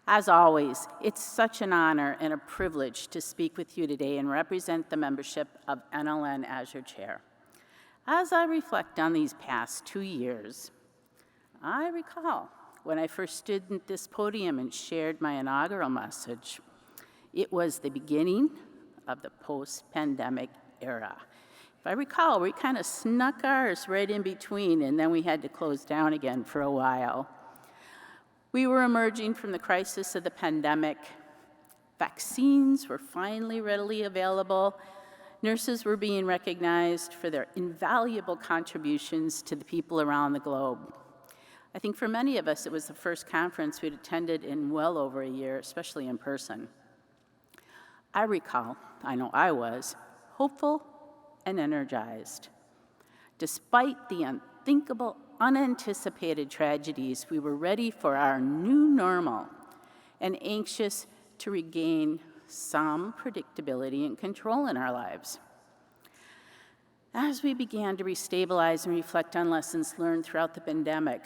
[SPEAKER 7] As always, it's such an honor and a privilege to speak with you today and represent the membership of NLN as your chair. As I reflect on these past 2 years, I recall when I first stood at this podium and shared my inaugural message. It was the beginning of the post-pandemic era. If I recall, we kind of snuck ours right in between, and then we had to close down again for a while. We were emerging from the crisis of the pandemic. Vaccines were finally readily available. Nurses were being recognized for their invaluable contributions to the people around the globe. I think for many of us, it was the first conference we'd attended in well over a year, especially in person. I recall, I know I was, hopeful and energized. Despite the unthinkable, unanticipated tragedies, we were ready for our new normal and anxious to regain some predictability and control in our lives. As we began to restabilize and reflect on lessons learned throughout the pandemic,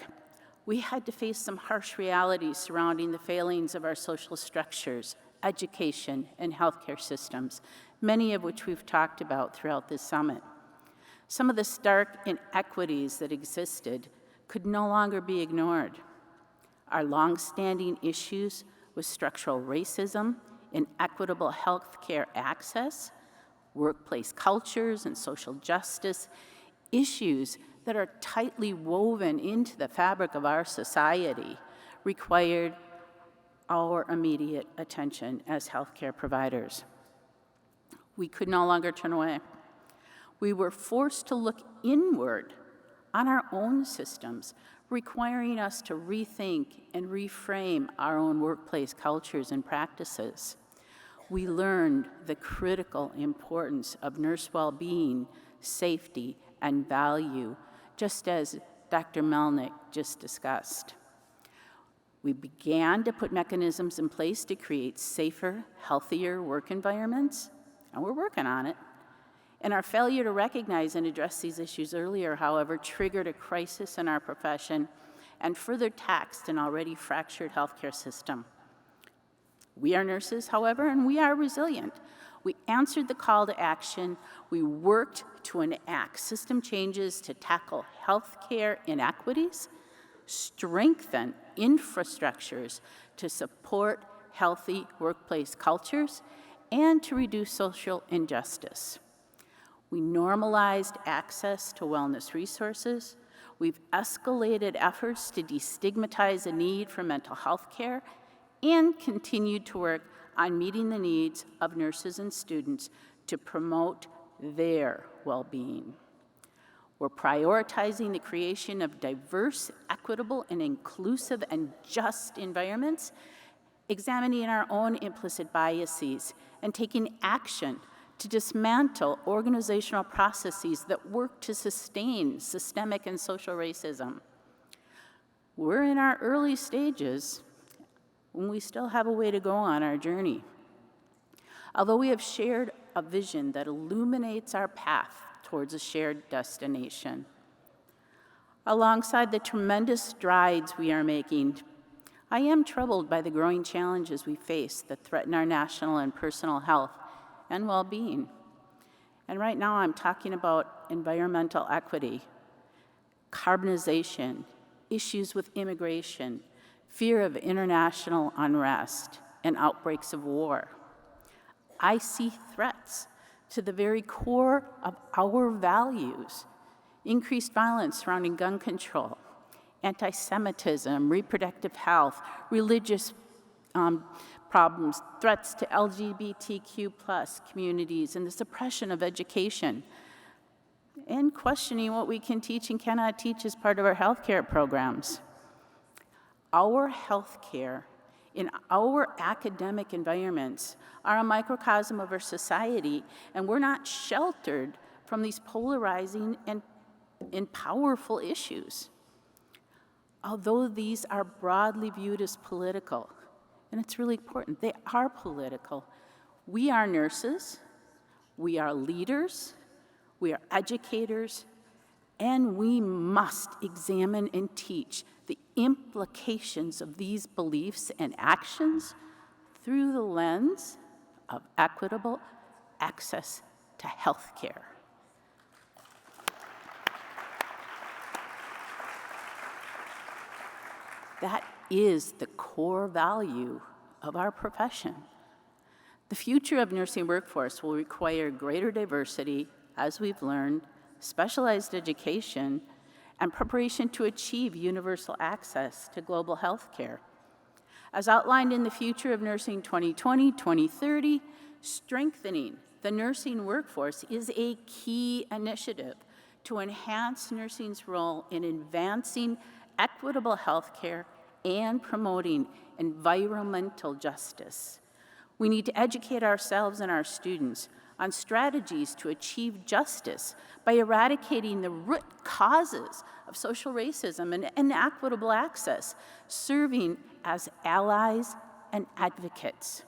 [SPEAKER 7] we had to face some harsh realities surrounding the failings of our social structures, education, and healthcare systems, many of which we've talked about throughout this summit. Some of the stark inequities that existed could no longer be ignored. Our longstanding issues with structural racism, inequitable healthcare access, workplace cultures, and social justice, issues that are tightly woven into the fabric of our society, required our immediate attention as healthcare providers. We could no longer turn away. We were forced to look inward on our own systems, requiring us to rethink and reframe our own workplace cultures and practices. We learned the critical importance of nurse well-being, safety, and value, just as Dr. Melnyk just discussed. We began to put mechanisms in place to create safer, healthier work environments, and we're working on it. And our failure to recognize and address these issues earlier, however, triggered a crisis in our profession and further taxed an already fractured healthcare system. We are nurses, however, and we are resilient. We answered the call to action. We worked to enact system changes to tackle healthcare inequities, strengthen infrastructures to support healthy workplace cultures, and to reduce social injustice. We normalized access to wellness resources. We've escalated efforts to destigmatize the need for mental health care and continued to work on meeting the needs of nurses and students to promote their well-being. We're prioritizing the creation of diverse, equitable, and inclusive and just environments, examining our own implicit biases, and taking action to dismantle organizational processes that work to sustain systemic and social racism. We're in our early stages, and we still have a way to go on our journey. Although we have shared a vision that illuminates our path towards a shared destination. Alongside the tremendous strides we are making, I am troubled by the growing challenges we face that threaten our national and personal health and well-being. And right now I'm talking about environmental equity, carbonization, issues with immigration, fear of international unrest, and outbreaks of war. I see threats to the very core of our values: increased violence surrounding gun control, anti-Semitism, reproductive health, religious problems, threats to LGBTQ+ communities, and the suppression of education, and questioning what we can teach and cannot teach as part of our healthcare programs. Our healthcare in our academic environments are a microcosm of our society, and we're not sheltered from these polarizing and powerful issues. Although these are broadly viewed as political, and it's really important, they are political. We are nurses, we are leaders, we are educators, and we must examine and teach the implications of these beliefs and actions through the lens of equitable access to health care. That is the core value of our profession. The future of nursing workforce will require greater diversity, as we've learned, specialized education, and preparation to achieve universal access to global health care. As outlined in the Future of Nursing 2020-2030, strengthening the nursing workforce is a key initiative to enhance nursing's role in advancing equitable health care and promoting environmental justice. We need to educate ourselves and our students on strategies to achieve justice by eradicating the root causes of social racism and inequitable access, serving as allies and advocates.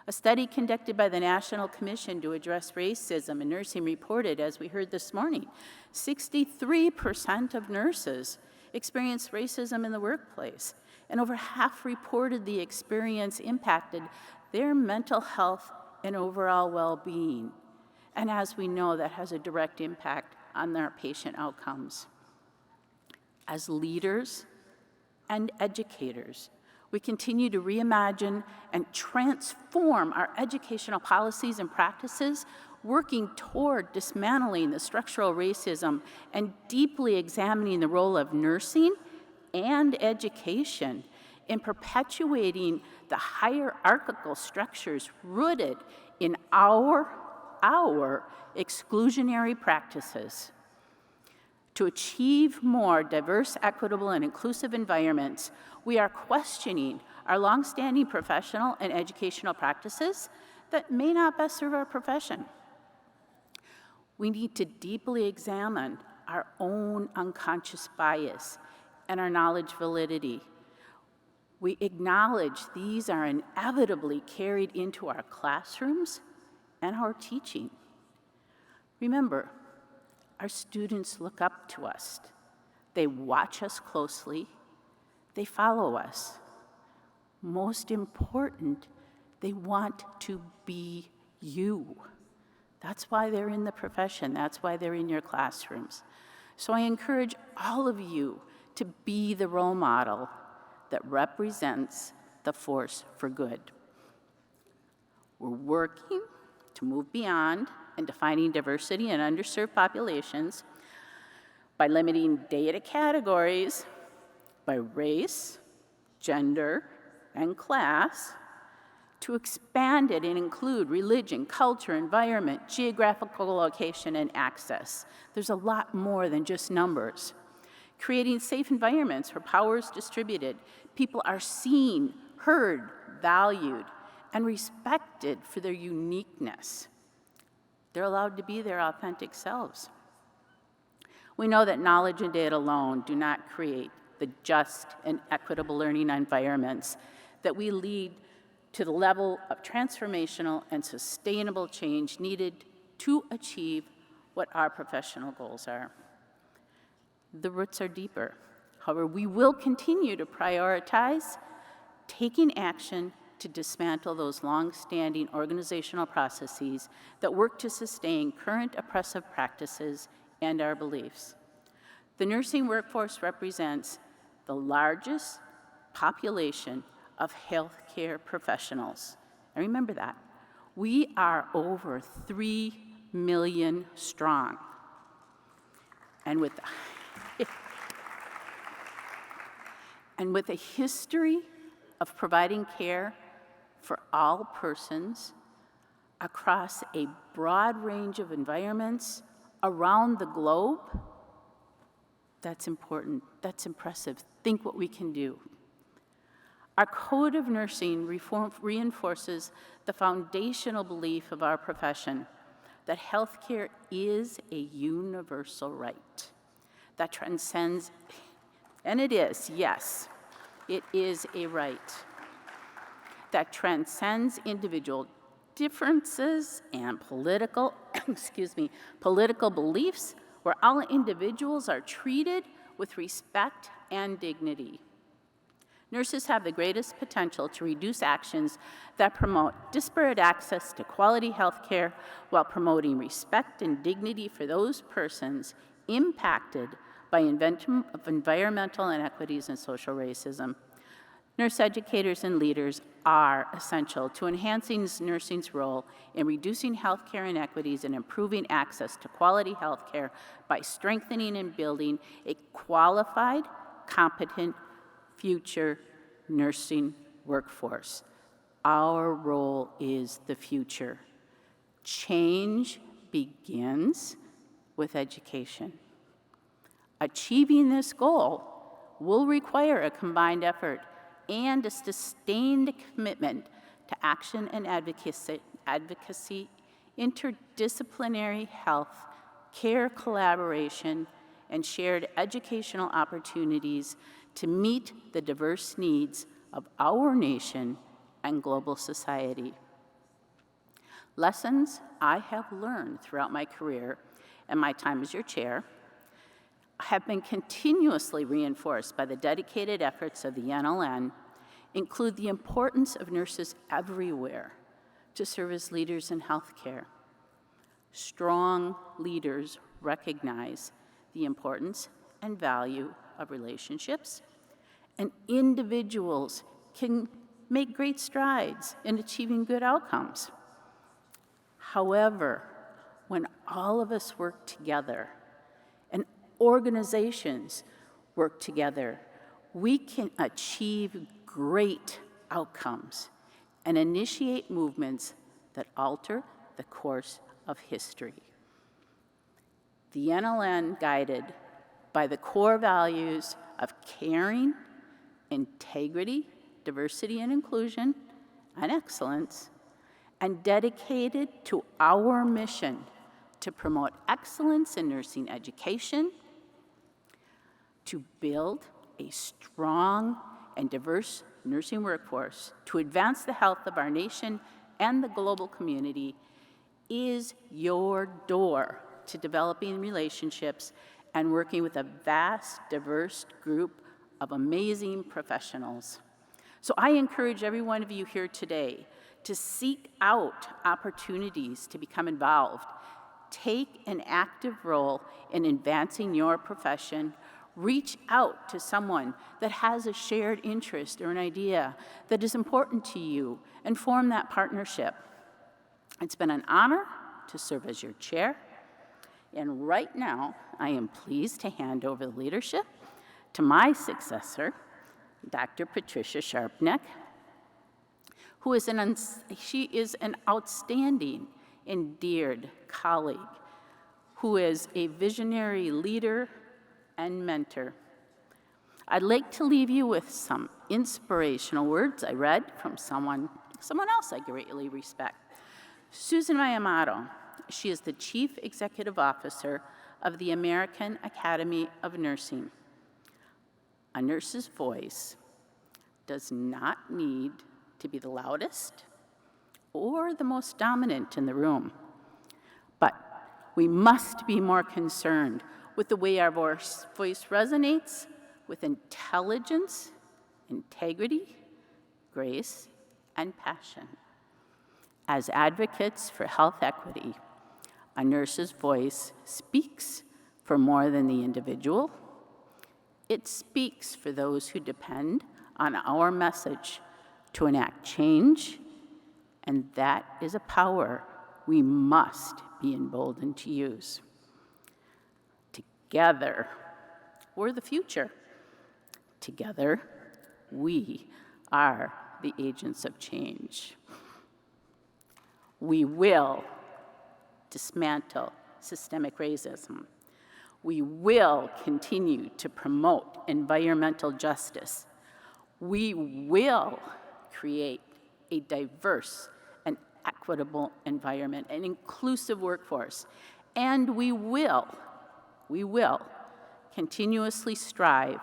[SPEAKER 7] A study conducted by the National Commission to Address Racism in Nursing reported, as we heard this morning, 63% of nurses experience racism in the workplace, and over half reported the experience impacted their mental health and overall well-being. And as we know, that has a direct impact on their patient outcomes. As leaders and educators, we continue to reimagine and transform our educational policies and practices, working toward dismantling the structural racism and deeply examining the role of nursing and education in perpetuating the hierarchical structures rooted in our exclusionary practices. To achieve more diverse, equitable, and inclusive environments, we are questioning our longstanding professional and educational practices that may not best serve our profession. We need to deeply examine our own unconscious bias and our knowledge validity. We acknowledge these are inevitably carried into our classrooms and our teaching. Remember, our students look up to us. They watch us closely. They follow us. Most important, they want to be you. That's why they're in the profession. That's why they're in your classrooms. So I encourage all of you to be the role model that represents the force for good. We're working to move beyond and defining diversity in underserved populations by limiting data categories by race, gender, and class, to expand it and include religion, culture, environment, geographical location, and access. There's a lot more than just numbers. Creating safe environments where power is distributed, people are seen, heard, valued, and respected for their uniqueness. They're allowed to be their authentic selves. We know that knowledge and data alone do not create the just and equitable learning environments that we lead to the level of transformational and sustainable change needed to achieve what our professional goals are. The roots are deeper. However, we will continue to prioritize taking action to dismantle those long-standing organizational processes that work to sustain current oppressive practices and our beliefs. The nursing workforce represents the largest population of healthcare professionals. And remember that. We are over 3 million strong. And with a history of providing care for all persons across a broad range of environments around the globe, that's important, that's impressive. Think what we can do. Our Code of Nursing reinforces the foundational belief of our profession that healthcare is a universal right that transcends, and it is, yes, it is a right that transcends individual differences and political, political beliefs, where all individuals are treated with respect and dignity. Nurses have the greatest potential to reduce actions that promote disparate access to quality health care while promoting respect and dignity for those persons impacted by environmental inequities and social racism. Nurse educators and leaders are essential to enhancing nursing's role in reducing healthcare inequities and improving access to quality healthcare by strengthening and building a qualified, competent future nursing workforce. Our role is the future. Change begins with education. Achieving this goal will require a combined effort and a sustained commitment to action and advocacy, interdisciplinary health, care collaboration, and shared educational opportunities to meet the diverse needs of our nation and global society. Lessons I have learned throughout my career and my time as your chair have been continuously reinforced by the dedicated efforts of the NLN, include the importance of nurses everywhere to serve as leaders in healthcare. Strong leaders recognize the importance and value of relationships, and individuals can make great strides in achieving good outcomes. However, when all of us work together and organizations work together, we can achieve great outcomes and initiate movements that alter the course of history. The NLN, guided by the core values of caring, integrity, diversity and inclusion, and excellence, and dedicated to our mission to promote excellence in nursing education, to build a strong and diverse nursing workforce, to advance the health of our nation and the global community, is your door to developing relationships and working with a vast, diverse group of amazing professionals. So I encourage every one of you here today to seek out opportunities to become involved. Take an active role in advancing your profession. Reach out to someone that has a shared interest or an idea that is important to you and form that partnership. It's been an honor to serve as your chair. And right now, I am pleased to hand over the leadership to my successor, Dr. Patricia Sharpnack, who is she is an outstanding, endeared colleague, who is a visionary leader and mentor. I'd like to leave you with some inspirational words I read from someone else I greatly respect. Susan Miyamoto. She is the Chief Executive Officer of the American Academy of Nursing. A nurse's voice does not need to be the loudest or the most dominant in the room, but we must be more concerned with the way our voice resonates with intelligence, integrity, grace, and passion. As advocates for health equity, a nurse's voice speaks for more than the individual. It speaks for those who depend on our message to enact change, and that is a power we must be emboldened to use. Together, we're the future. Together, we are the agents of change. We will dismantle systemic racism. We will continue to promote environmental justice. We will create a diverse and equitable environment, an inclusive workforce, and we will continuously strive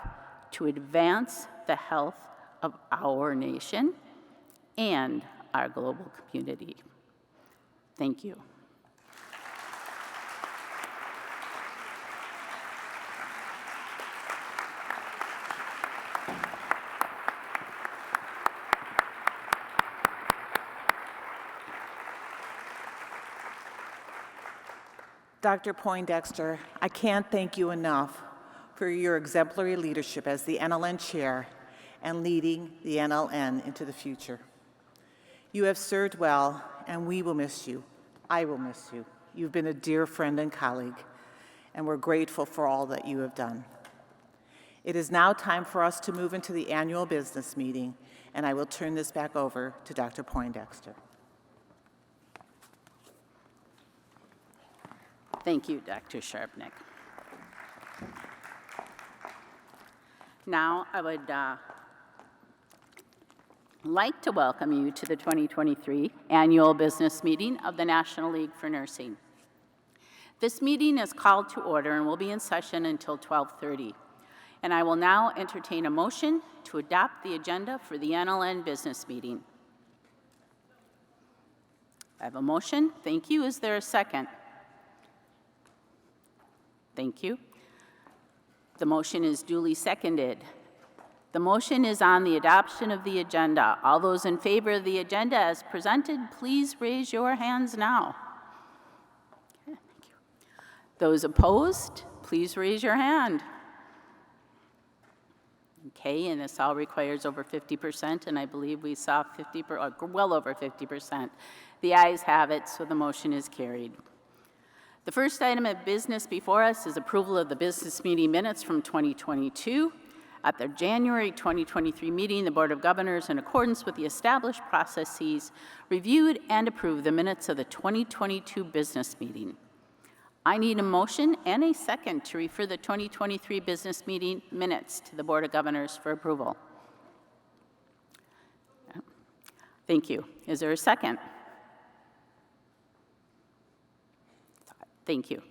[SPEAKER 7] to advance the health of our nation and our global community. Thank you.
[SPEAKER 1] Dr. Poindexter, I can't thank you enough for your exemplary leadership as the NLN Chair and leading the NLN into the future. You have served well, and we will miss you. I will miss you. You've been a dear friend and colleague, and we're grateful for all that you have done. It is now time for us to move into the annual business meeting, and I will turn this back over to Dr. Poindexter.
[SPEAKER 7] Thank you, Dr. Sharpnack. Now, I would like to welcome you to the 2023 annual business meeting of the National League for Nursing. This meeting is called to order and will be in session until 12:30. And I will now entertain a motion to adopt the agenda for the NLN business meeting. I have a motion. Thank you. Is there a second? Thank you. The motion is duly seconded. The motion is on the adoption of the agenda. All those in favor of the agenda as presented, please raise your hands now. Okay, thank you. Those opposed, please raise your hand. Okay, and this all requires over 50%, and I believe we saw well over 50%. The ayes have it, so the motion is carried. The first item of business before us is approval of the business meeting minutes from 2022. At the January 2023 meeting, the Board of Governors, in accordance with the established processes, reviewed and approved the minutes of the 2022 business meeting. I need a motion and a second to refer the 2023 business meeting minutes to the Board of Governors for approval. Thank you. Is there a second? Thank you.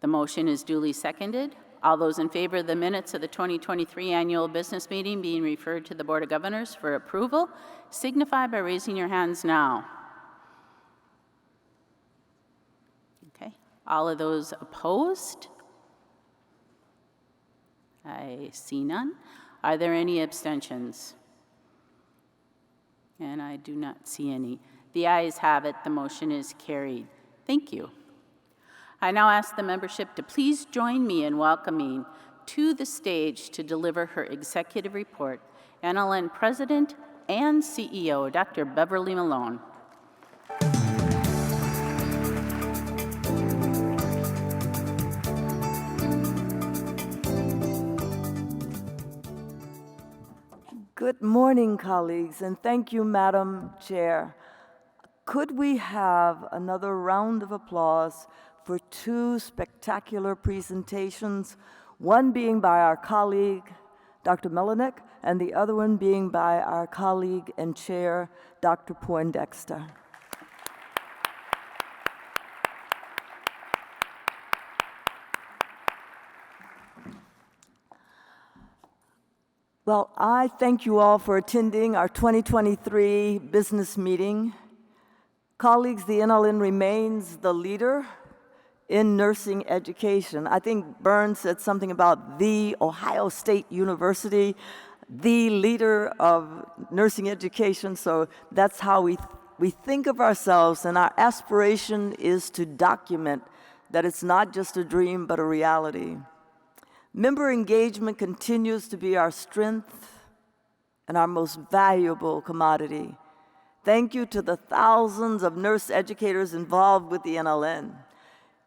[SPEAKER 7] The motion is duly seconded. All those in favor of the minutes of the 2023 annual business meeting being referred to the Board of Governors for approval, signify by raising your hands now. Okay. All of those opposed? I see none. Are there any abstentions? And I do not see any. The ayes have it. The motion is carried. Thank you. I now ask the membership to please join me in welcoming to the stage to deliver her executive report, NLN President and CEO, Dr. Beverly Malone.
[SPEAKER 8] Good morning, colleagues, and thank you, Madam Chair. Could we have another round of applause for two spectacular presentations, one being by our colleague, Dr. Melnyk, and the other one being by our colleague and chair, Dr. Poindexter. Well, I thank you all for attending our 2023 business meeting. Colleagues, the NLN remains the leader in nursing education. I think Bern said something about the Ohio State University, the leader of nursing education, so that's how we think of ourselves, and our aspiration is to document that it's not just a dream, but a reality. Member engagement continues to be our strength and our most valuable commodity. Thank you to the thousands of nurse educators involved with the NLN.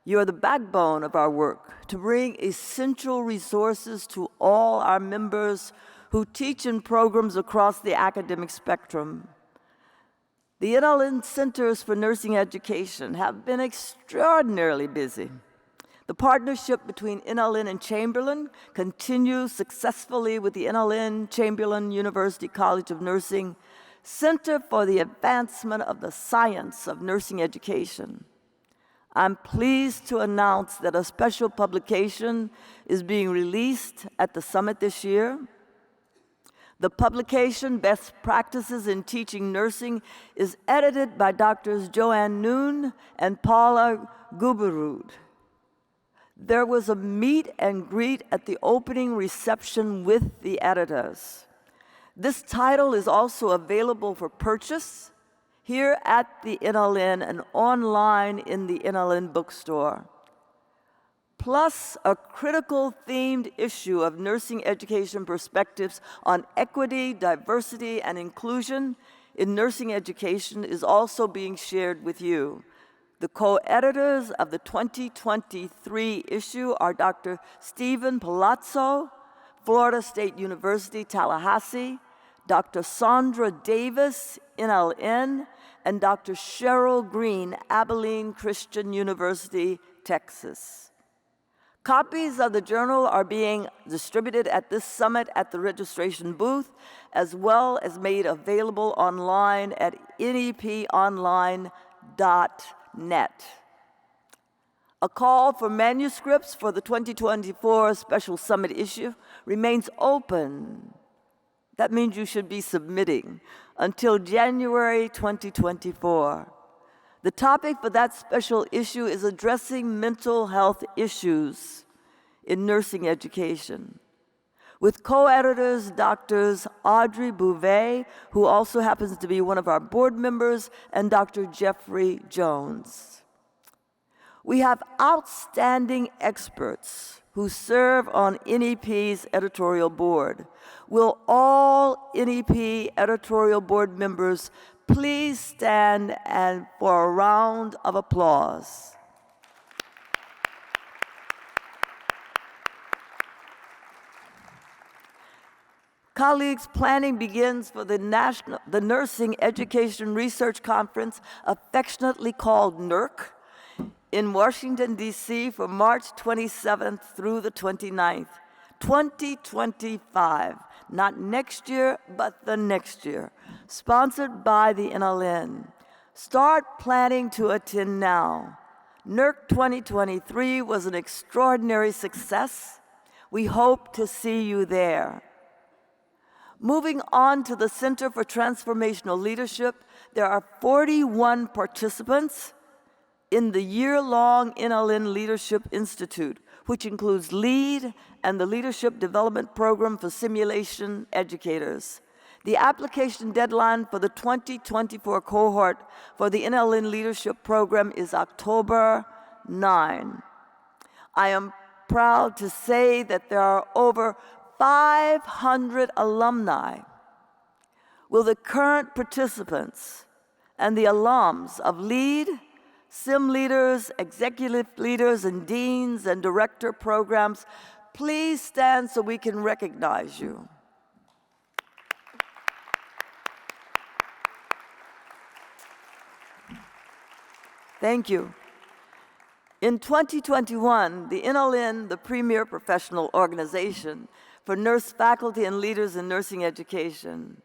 [SPEAKER 8] You are the backbone of our work to bring essential resources to all our members who teach in programs across the academic spectrum. The NLN Centers for Nursing Education have been extraordinarily busy. The partnership between NLN and Chamberlain continues successfully with the NLN Chamberlain University College of Nursing Center for the Advancement of the Science of Nursing Education. I'm pleased to announce that a special publication is being released at the summit this year. The publication, Best Practices in Teaching Nursing, is edited by Drs. Joanne Noon and Paula Guberud. There was a meet and greet at the opening reception with the editors. This title is also available for purchase here at the NLN and online in the NLN bookstore. Plus a critical themed issue of nursing education perspectives on equity, diversity, and inclusion in nursing education is also being shared with you. The co-editors of the 2023 issue are Dr. Stephen Palazzo, Florida State University, Tallahassee, Dr. Sandra Davis, NLN, and Dr. Cheryl Green, Abilene Christian University, Texas. Copies of the journal are being distributed at this summit at the registration booth, as well as made available online at neponline.net. A call for manuscripts for the 2024 special summit issue remains open. That means you should be submitting until January 2024. The topic for that special issue is addressing mental health issues in nursing education, with co-editors Drs. Audrey Bouvet, who also happens to be one of our board members, and Dr. Jeffrey Jones. We have outstanding experts who serve on NEP's editorial board. Will all NEP editorial board members please stand and for a round of applause? Colleagues, planning begins for the Nursing Education Research Conference, affectionately called NERC, in Washington, D.C. for March 27th through the 29th, 2025. Not next year, but the next year. Sponsored by the NLN. Start planning to attend now. NERC 2023 was an extraordinary success. We hope to see you there. Moving on to the Center for Transformational Leadership, there are 41 participants in the year-long NLN Leadership Institute, which includes LEAD and the Leadership Development Program for Simulation Educators. The application deadline for the 2024 cohort for the NLN Leadership Program is October 9. I am proud to say that there are over 500 alumni. Will the current participants and the alums of LEAD, SIM leaders, executive leaders, and deans and director programs please stand so we can recognize you? Thank you. In 2021, the NLN, the premier professional organization for nurse faculty and leaders in nursing education,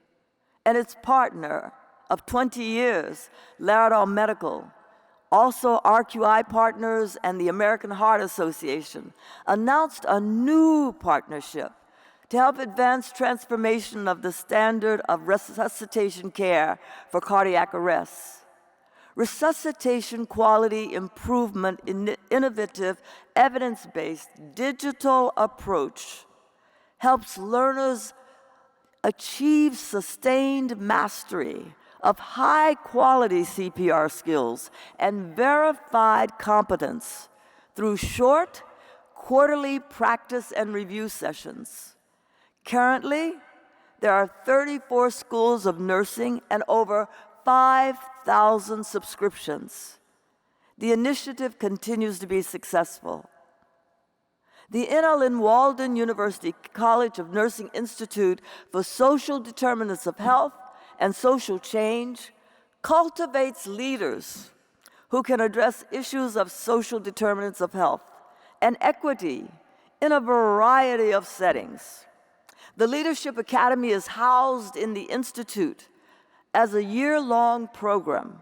[SPEAKER 8] and its partner of 20 years, Laerdal Medical, also RQI Partners and the American Heart Association, announced a new partnership to help advance transformation of the standard of resuscitation care for cardiac arrest. Resuscitation quality improvement in innovative, evidence-based digital approach helps learners achieve sustained mastery of high-quality CPR skills and verified competence through short, quarterly practice and review sessions. Currently, there are 34 schools of nursing and over 5,000 subscriptions. The initiative continues to be successful. The NLN Walden University College of Nursing Institute for Social Determinants of Health and Social Change cultivates leaders who can address issues of social determinants of health and equity in a variety of settings. The Leadership Academy is housed in the Institute as a year-long program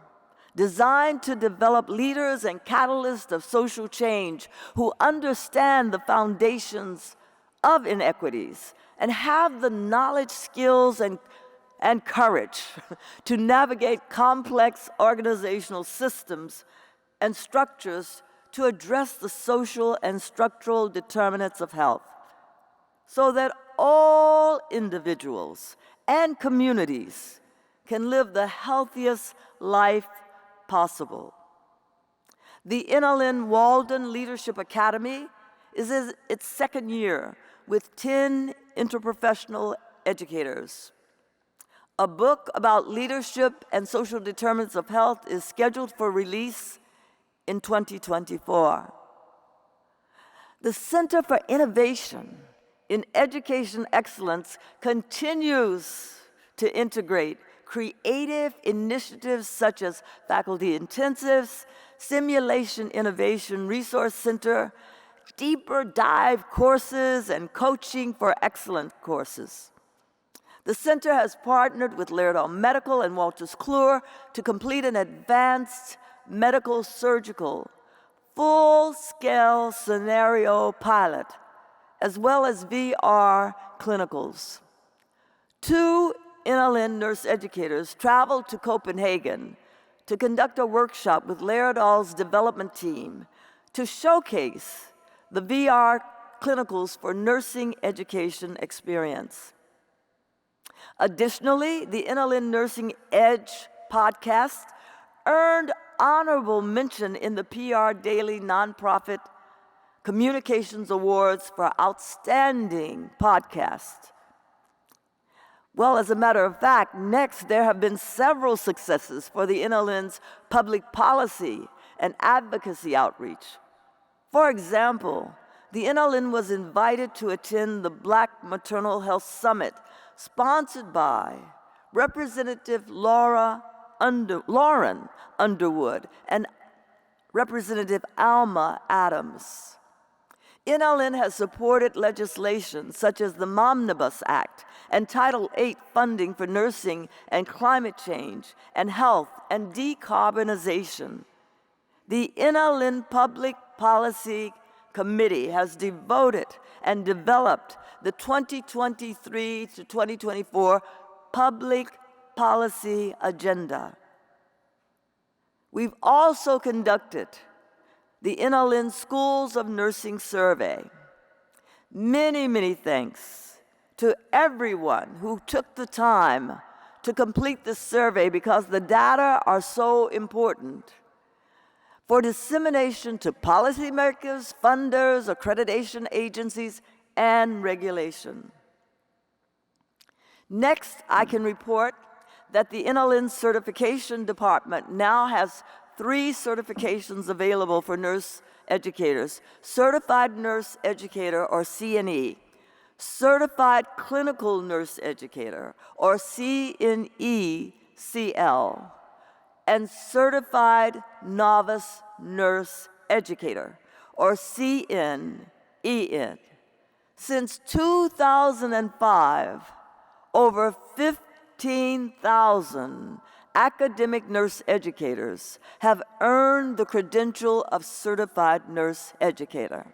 [SPEAKER 8] designed to develop leaders and catalysts of social change who understand the foundations of inequities and have the knowledge, skills, and courage to navigate complex organizational systems and structures to address the social and structural determinants of health, so that all individuals and communities can live the healthiest life possible. The NLN Walden Leadership Academy is in its second year with 10 interprofessional educators. A book about leadership and social determinants of health is scheduled for release in 2024. The Center for Innovation in Education Excellence continues to integrate creative initiatives such as faculty intensives, simulation innovation resource center, deeper dive courses, and coaching for excellent courses. The center has partnered with Laerdal Medical and Wolters Kluwer to complete an advanced medical surgical full-scale scenario pilot, as well as VR clinicals. 2 NLN nurse educators traveled to Copenhagen to conduct a workshop with Laerdal's development team to showcase the VR clinicals for nursing education experience. Additionally, the NLN Nursing Edge podcast earned honorable mention in the PR Daily Nonprofit Communications Awards for Outstanding Podcast. Well, as a matter of fact, next there have been several successes for the NLN's public policy and advocacy outreach. For example, the NLN was invited to attend the Black Maternal Health Summit sponsored by Representative Lauren Underwood and Representative Alma Adams. NLN has supported legislation such as the Momnibus Act and Title VIII funding for nursing and climate change and health and decarbonization. The NLN Public Policy Committee has devoted and developed the 2023 to 2024 Public Policy Agenda. We've also conducted the NLN Schools of Nursing Survey. Many thanks to everyone who took the time to complete this survey because the data are so important for dissemination to policymakers, funders, accreditation agencies, and regulation. Next, I can report that the NLN Certification Department now has 3 certifications available for nurse educators: Certified Nurse Educator, or CNE, Certified Clinical Nurse Educator, or CNE-CL, and Certified Novice Nurse Educator, or CNEN. Since 2005, over 15,000 academic nurse educators have earned the credential of Certified Nurse Educator.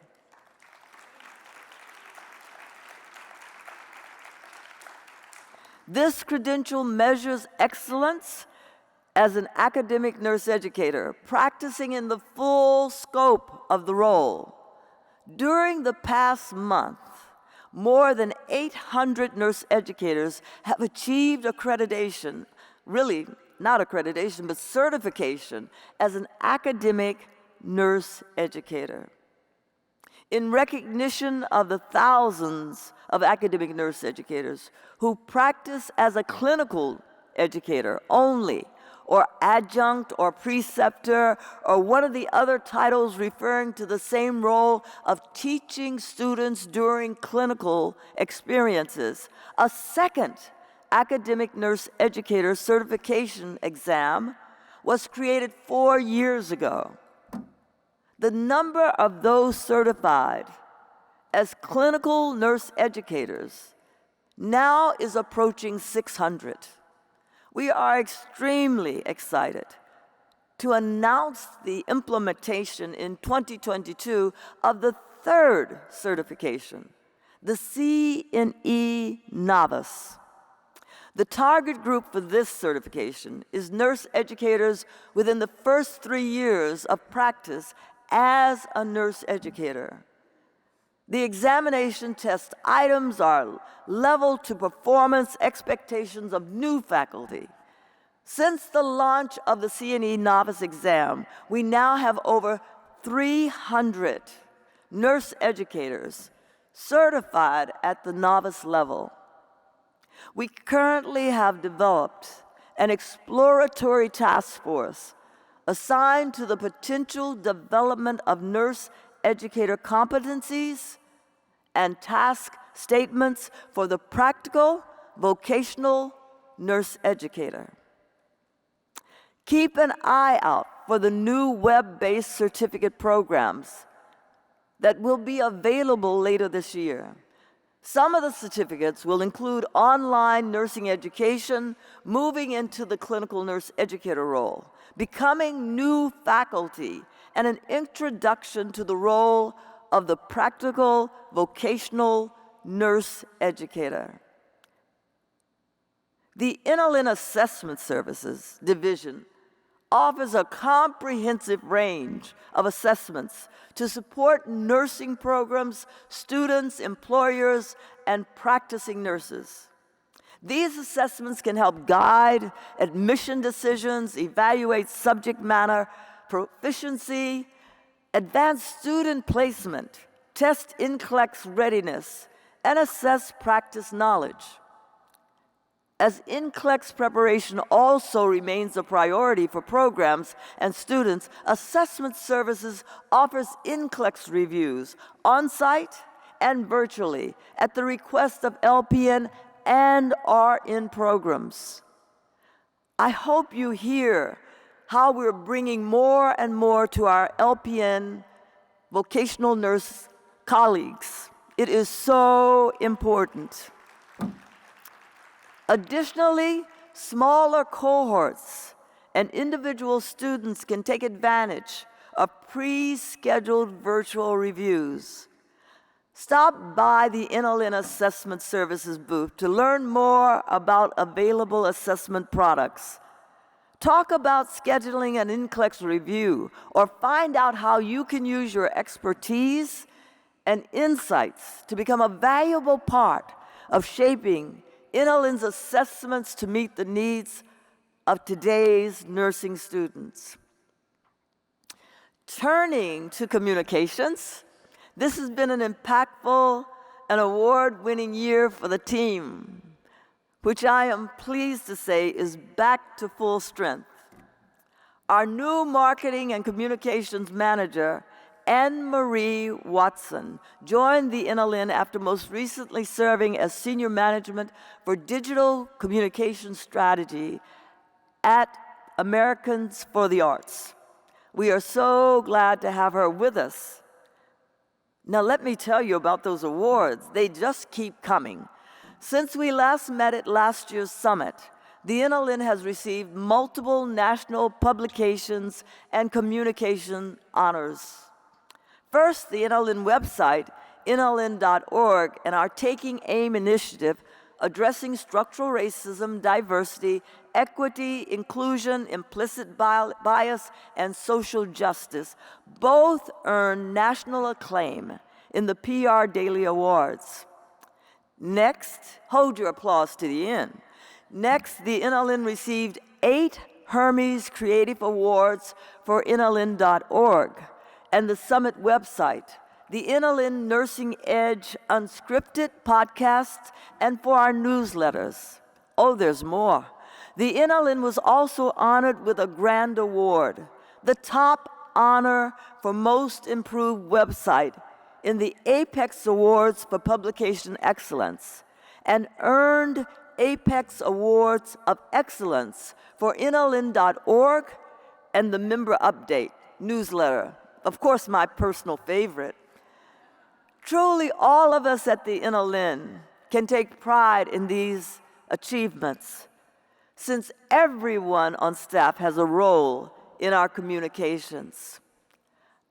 [SPEAKER 8] This credential measures excellence as an academic nurse educator, practicing in the full scope of the role. During the past month, more than 800 nurse educators have achieved accreditation, really not accreditation, but certification as an academic nurse educator. In recognition of the thousands of academic nurse educators who practice as a clinical educator only, or adjunct, or preceptor, or one of the other titles referring to the same role of teaching students during clinical experiences, a second academic nurse educator certification exam was created 4 years ago. The number of those certified as clinical nurse educators now is approaching 600. We are extremely excited to announce the implementation in 2022 of the 3rd certification, the CNE Novice. The target group for this certification is nurse educators within the first 3 years of practice as a nurse educator. The examination test items are level to performance expectations of new faculty. Since the launch of the CNE Novice exam, we now have over 300 nurse educators certified at the novice level. We currently have developed an exploratory task force assigned to the potential development of nurse educator competencies and task statements for the practical vocational nurse educator. Keep an eye out for the new web-based certificate programs that will be available later this year. Some of the certificates will include online nursing education, moving into the clinical nurse educator role, becoming new faculty, and an introduction to the role of the practical vocational nurse educator. The NLN Assessment Services Division offers a comprehensive range of assessments to support nursing programs, students, employers, and practicing nurses. These assessments can help guide admission decisions, evaluate subject matter proficiency, advance student placement, test NCLEX readiness, and assess practice knowledge. As NCLEX preparation also remains a priority for programs and students, Assessment Services offers NCLEX reviews on-site and virtually at the request of LPN and RN programs. I hope you hear how we're bringing more and more to our LPN vocational nurse colleagues. It is so important. Additionally, smaller cohorts and individual students can take advantage of pre-scheduled virtual reviews. Stop by the NLN Assessment Services booth to learn more about available assessment products. Talk about scheduling an NCLEX review or find out how you can use your expertise and insights to become a valuable part of shaping NLN's assessments to meet the needs of today's nursing students. Turning to communications, this has been an impactful and award-winning year for the team, which I am pleased to say is back to full strength. Our new marketing and communications manager, Anne-Marie Watson, joined the NLN after most recently serving as senior management for digital communication strategy at Americans for the Arts. We are so glad to have her with us. Now let me tell you about those awards. They just keep coming. Since we last met at last year's summit, the NLN has received multiple national publications and communication honors. First, the NLN website, nln.org, and our Taking Aim initiative addressing structural racism, diversity, equity, inclusion, implicit bias, and social justice both earned national acclaim in the PR Daily Awards. Next, hold your applause to the end. Next, the NLN received 8 Hermes Creative Awards for nln.org and the Summit website, the NLN Nursing Edge unscripted podcasts, and for our newsletters. Oh, there's more. The NLN was also honored with a grand award, the top honor for most improved website in the Apex Awards for Publication Excellence, and earned Apex Awards of Excellence for nln.org and the Member Update newsletter. Of course, my personal favorite. Truly, all of us at the NLN can take pride in these achievements, since everyone on staff has a role in our communications.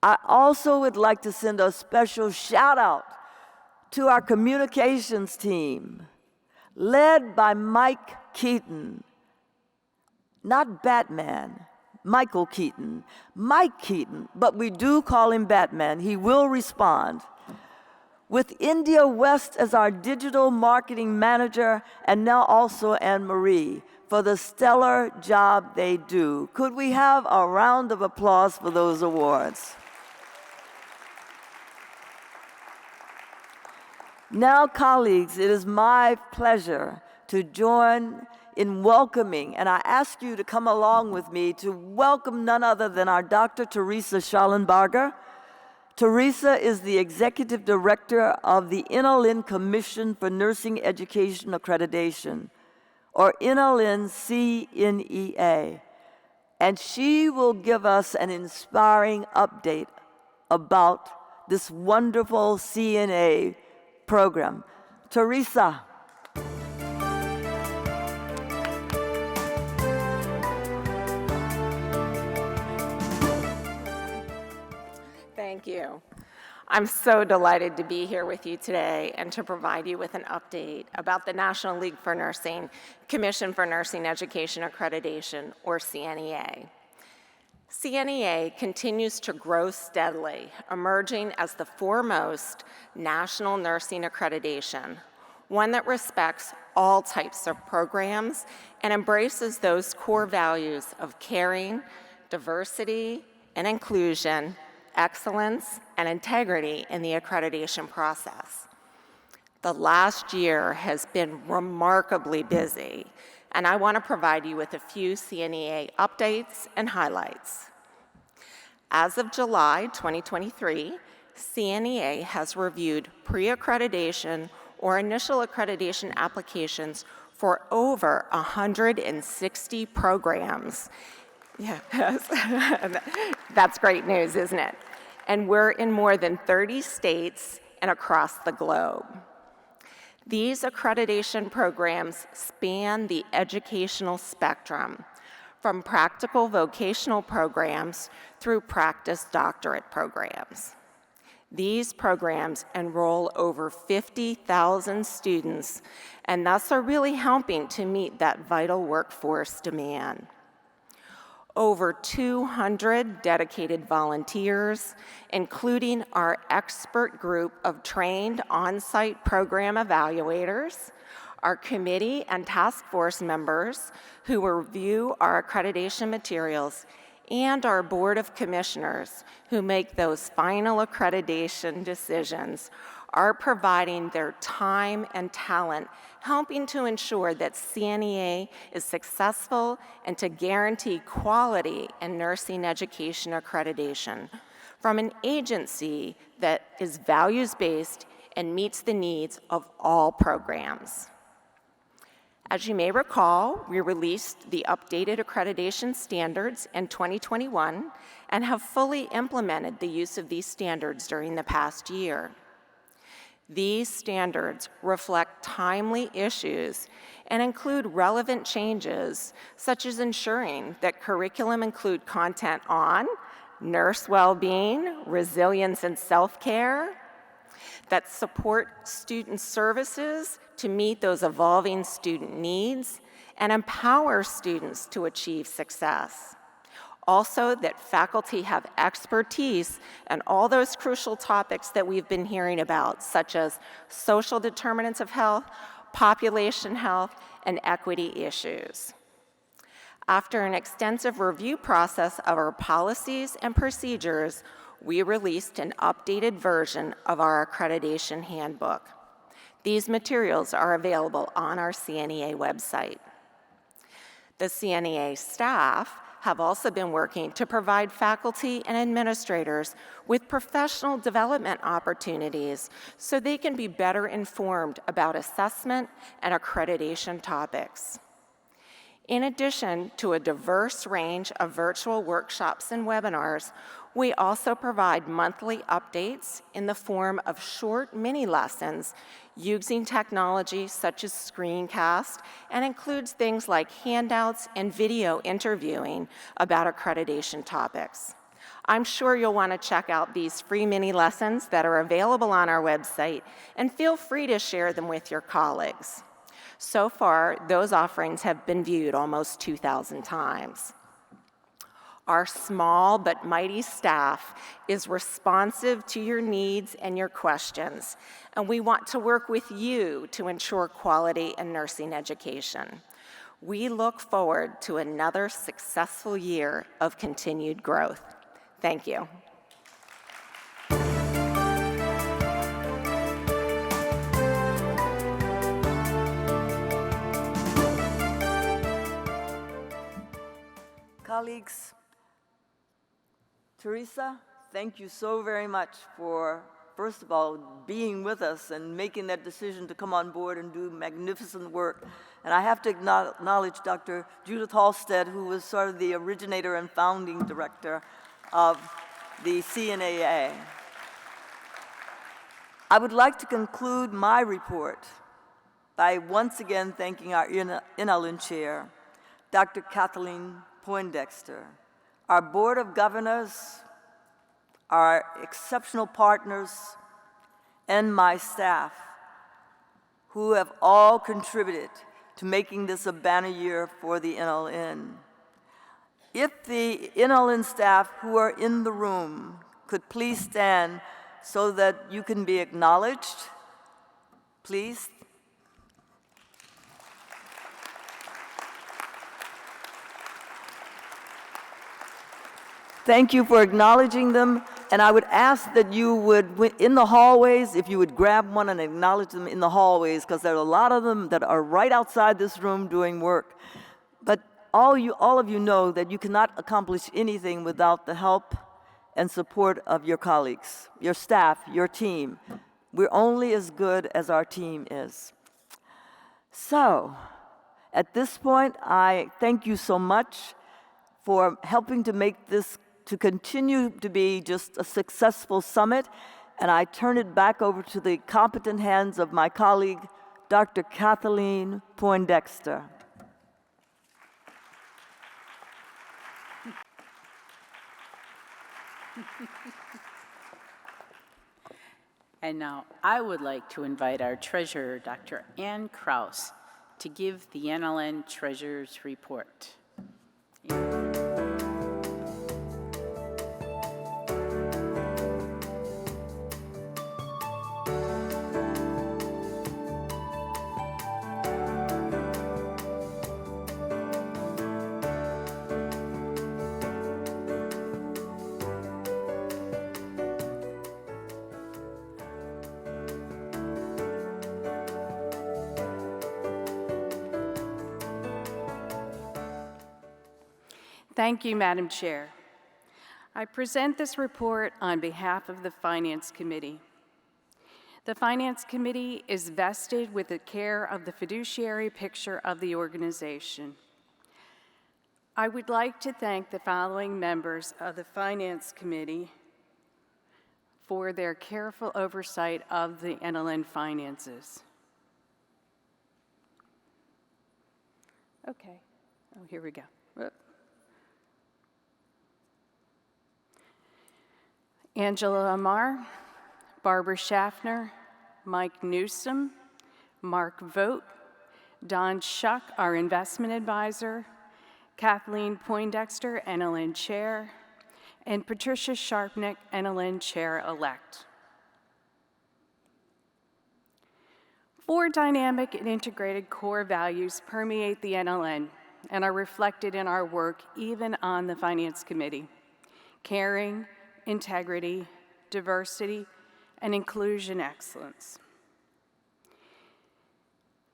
[SPEAKER 8] I also would like to send a special shout out to our communications team, led by Mike Keaton, not Batman, Michael Keaton, Mike Keaton, but we do call him Batman. He will respond. With India West as our digital marketing manager, and now also Anne-Marie, for the stellar job they do. Could we have a round of applause for those awards? Now, colleagues, it is my pleasure to join in welcoming, and I ask you to come along with me to welcome none other than our Dr. Teresa Schallenbarger. Teresa is the Executive Director of the NLN Commission for Nursing Education Accreditation, or NLN-CNEA, and she will give us an inspiring update about this wonderful CNA program. Teresa.
[SPEAKER 9] Thank you. I'm so delighted to be here with you today and to provide you with an update about the National League for Nursing Commission for Nursing Education Accreditation, or CNEA. CNEA continues to grow steadily, emerging as the foremost national nursing accreditation, one that respects all types of programs and embraces those core values of caring, diversity and inclusion, excellence, and integrity in the accreditation process. The last year has been remarkably busy, and I want to provide you with a few CNEA updates and highlights. As of July 2023, CNEA has reviewed pre-accreditation or initial accreditation applications for over 160 programs. Yeah, that's great news, isn't it? And we're in more than 30 states and across the globe. These accreditation programs span the educational spectrum, from practical vocational programs through practice doctorate programs. These programs enroll over 50,000 students and thus are really helping to meet that vital workforce demand. Over 200 dedicated volunteers, including our expert group of trained on-site program evaluators, our committee and task force members who review our accreditation materials, and our board of commissioners who make those final accreditation decisions, are providing their time and talent, helping to ensure that CNEA is successful and to guarantee quality in nursing education accreditation from an agency that is values-based and meets the needs of all programs. As you may recall, we released the updated accreditation standards in 2021 and have fully implemented the use of these standards during the past year. These standards reflect timely issues and include relevant changes, such as ensuring that curriculum include content on nurse well-being, resilience and self-care, that support student services to meet those evolving student needs and empower students to achieve success. Also, that faculty have expertise in all those crucial topics that we've been hearing about, such as social determinants of health, population health, and equity issues. After an extensive review process of our policies and procedures, we released an updated version of our accreditation handbook. These materials are available on our CNEA website. The CNEA staff have also been working to provide faculty and administrators with professional development opportunities so they can be better informed about assessment and accreditation topics. In addition to a diverse range of virtual workshops and webinars, we also provide monthly updates in the form of short mini lessons using technology such as screencast, and includes things like handouts and video interviewing about accreditation topics. I'm sure you'll want to check out these free mini lessons that are available on our website, and feel free to share them with your colleagues. So far, those offerings have been viewed almost 2,000 times. Our small but mighty staff is responsive to your needs and your questions, and we want to work with you to ensure quality in nursing education. We look forward to another successful year of continued growth. Thank you.
[SPEAKER 8] Colleagues, Teresa, thank you so very much for, first of all, being with us and making that decision to come on board and do magnificent work. And I have to acknowledge Dr. Judith Halstead, who was sort of the originator and founding director of the CNAA. I would like to conclude my report by once again thanking our Inaugural Chair, Dr. Kathleen Poindexter, our Board of Governors, our exceptional partners, and my staff, who have all contributed to making this a banner year for the NLN. If the NLN staff who are in the room could please stand so that you can be acknowledged, please. Thank you for acknowledging them, and I would ask that you would, in the hallways, if you would grab one and acknowledge them in the hallways, because there are a lot of them that are right outside this room doing work. But all of you know that you cannot accomplish anything without the help and support of your colleagues, your staff, your team. We're only as good as our team is. So, at this point, I thank you so much for helping to make this to continue to be just a successful summit, and I turn it back over to the competent hands of my colleague, Dr. Kathleen Poindexter.
[SPEAKER 7] And now I would like to invite our treasurer, Dr. Ann Kraus, to give the NLN Treasurer's Report. Thank you, Madam Chair. I present this report on behalf of the Finance Committee. The Finance Committee is vested with the care of the fiduciary picture of the organization. I would like to thank the following members of the Finance Committee for their careful oversight of the NLN finances. Okay, oh, here we go. Angela Amar, Barbara Schaffner, Mike Newsom, Mark Vogt, Don Shuck, our investment advisor, Kathleen Poindexter, NLN Chair, and Patricia Sharpnack, NLN Chair-elect. 4 dynamic and integrated core values permeate the NLN and are reflected in our work even on the Finance Committee: caring, integrity, diversity, and inclusion excellence.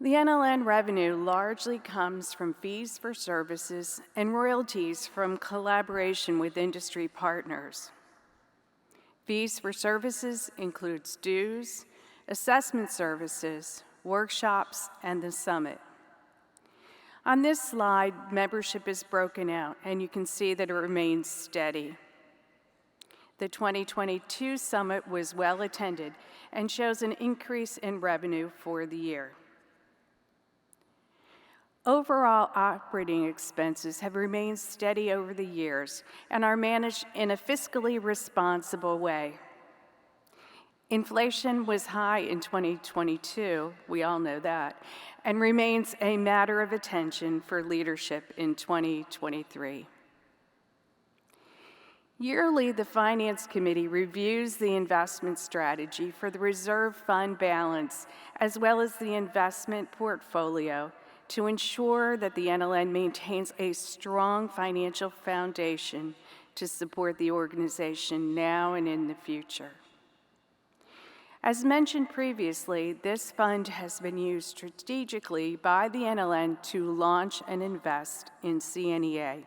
[SPEAKER 7] The NLN revenue largely comes from fees for services and royalties from collaboration with industry partners. Fees for services includes dues, assessment services, workshops, and the summit. On this slide, membership is broken out, and you can see that it remains steady. The 2022 summit was well attended and shows an increase in revenue for the year. Overall operating expenses have remained steady over the years and are managed in a fiscally responsible way. Inflation was high in 2022, we all know that, and remains a matter of attention for leadership in 2023. Yearly, the Finance Committee reviews the investment strategy for the reserve fund balance as well as the investment portfolio to ensure that the NLN maintains a strong financial foundation to support the organization now and in the future. As mentioned previously, this fund has been used strategically by the NLN to launch and invest in CNEA.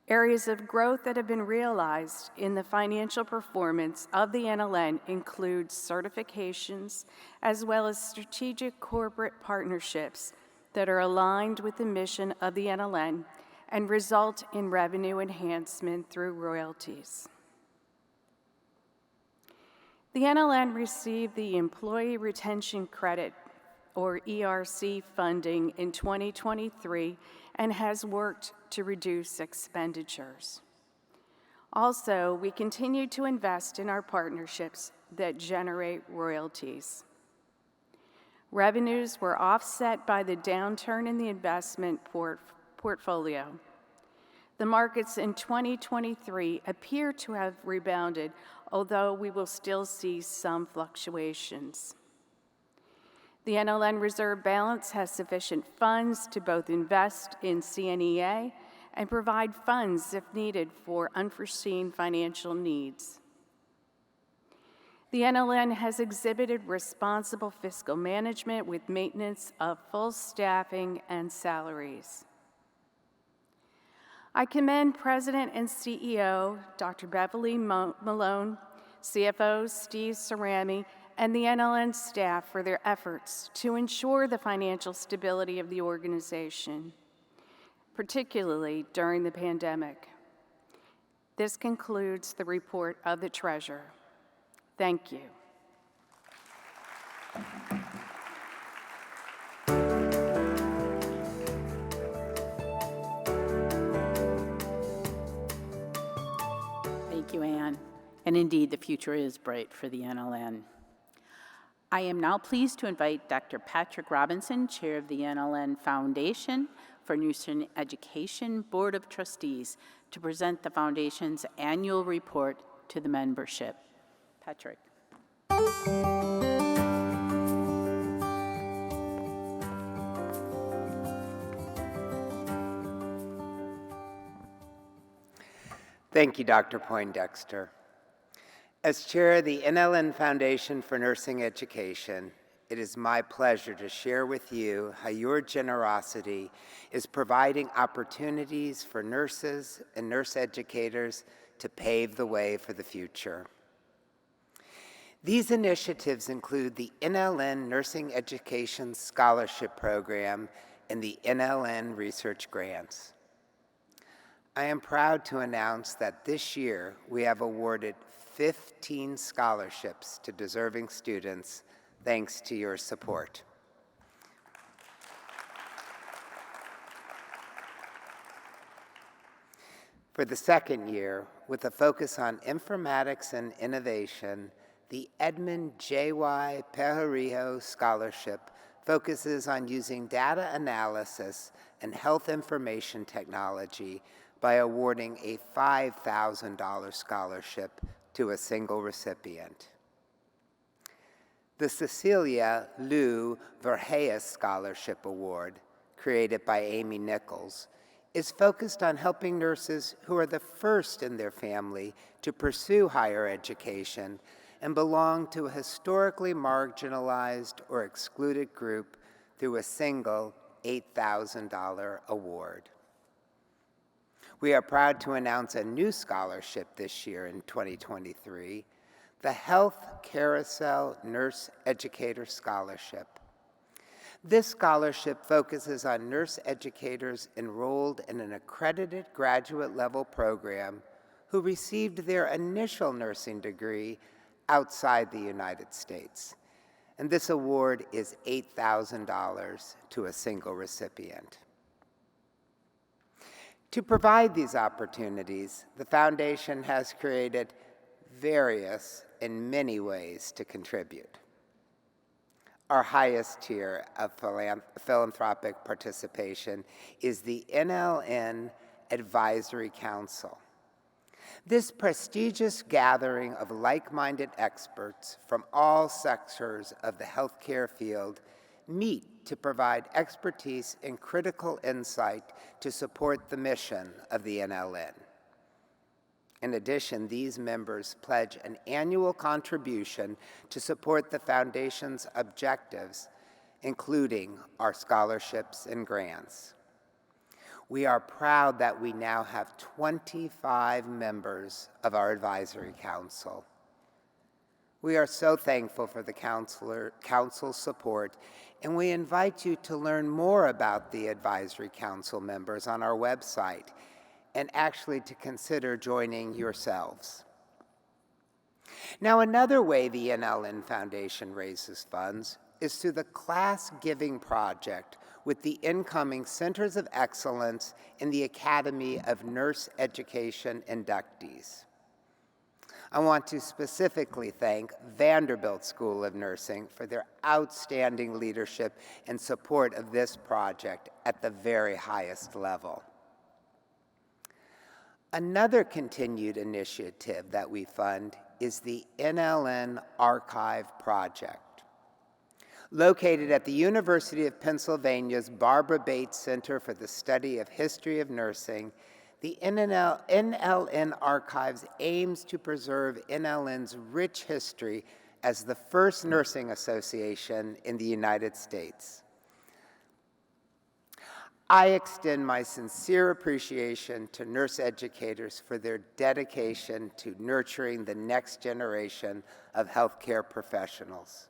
[SPEAKER 7] Areas of growth that have been realized in the financial performance of the NLN include certifications as well as strategic corporate partnerships that are aligned with the mission of the NLN and result in revenue enhancement through royalties. The NLN received the Employee Retention Credit, or ERC, funding in 2023 and has worked to reduce expenditures. Also, we continue to invest in our partnerships that generate royalties. Revenues were offset by the downturn in the investment portfolio. The markets in 2023 appear to have rebounded, although we will still see some fluctuations. The NLN reserve balance has sufficient funds to both invest in CNEA and provide funds if needed for unforeseen financial needs. The NLN has exhibited responsible fiscal management with maintenance of full staffing and salaries. I commend President and CEO Dr. Beverly Malone, CFO Steve Cerami, and the NLN staff for their efforts to ensure the financial stability of the organization, particularly during the pandemic. This concludes the report of the Treasurer. Thank you. Thank you, Anne. And indeed, the future is bright for the NLN. I am now pleased to invite Dr. Patrick Robinson, Chair of the NLN Foundation for Nursing Education Board of Trustees, to present the Foundation's annual report to the membership. Patrick.
[SPEAKER 10] Thank you, Dr. Poindexter. As chair of the NLN Foundation for Nursing Education, it is my pleasure to share with you how your generosity is providing opportunities for nurses and nurse educators to pave the way for the future. These initiatives include the NLN Nursing Education Scholarship Program and the NLN Research Grants. I am proud to announce that this year we have awarded 15 scholarships to deserving students thanks to your support. For the second year, with a focus on informatics and innovation, the Edmund J.Y. Pejorillo Scholarship focuses on using data analysis and health information technology by awarding a $5,000 scholarship to a single recipient. The Cecilia Lou Verhees Scholarship Award, created by Amy Nichols, is focused on helping nurses who are the first in their family to pursue higher education and belong to a historically marginalized or excluded group through a single $8,000 award. We are proud to announce a new scholarship this year in 2023, the Health Carousel Nurse Educator Scholarship. This scholarship focuses on nurse educators enrolled in an accredited graduate level program who received their initial nursing degree outside the United States. And this award is $8,000 to a single recipient. To provide these opportunities, the Foundation has created various and many ways to contribute. Our highest tier of philanthropic participation is the NLN Advisory Council. This prestigious gathering of like-minded experts from all sectors of the healthcare field meet to provide expertise and critical insight to support the mission of the NLN. In addition, these members pledge an annual contribution to support the Foundation's objectives, including our scholarships and grants. We are proud that we now have 25 members of our Advisory Council. We are so thankful for the Council's support, and we invite you to learn more about the Advisory Council members on our website, and actually to consider joining yourselves. Now, another way the NLN Foundation raises funds is through the Class Giving Project with the incoming Centers of Excellence in the Academy of Nurse Education inductees. I want to specifically thank Vanderbilt School of Nursing for their outstanding leadership and support of this project at the very highest level. Another continued initiative that we fund is the NLN Archive Project. Located at the University of Pennsylvania's Barbara Bates Center for the Study of History of Nursing, the NLN Archives aims to preserve NLN's rich history as the first nursing association in the United States. I extend my sincere appreciation to nurse educators for their dedication to nurturing the next generation of healthcare professionals.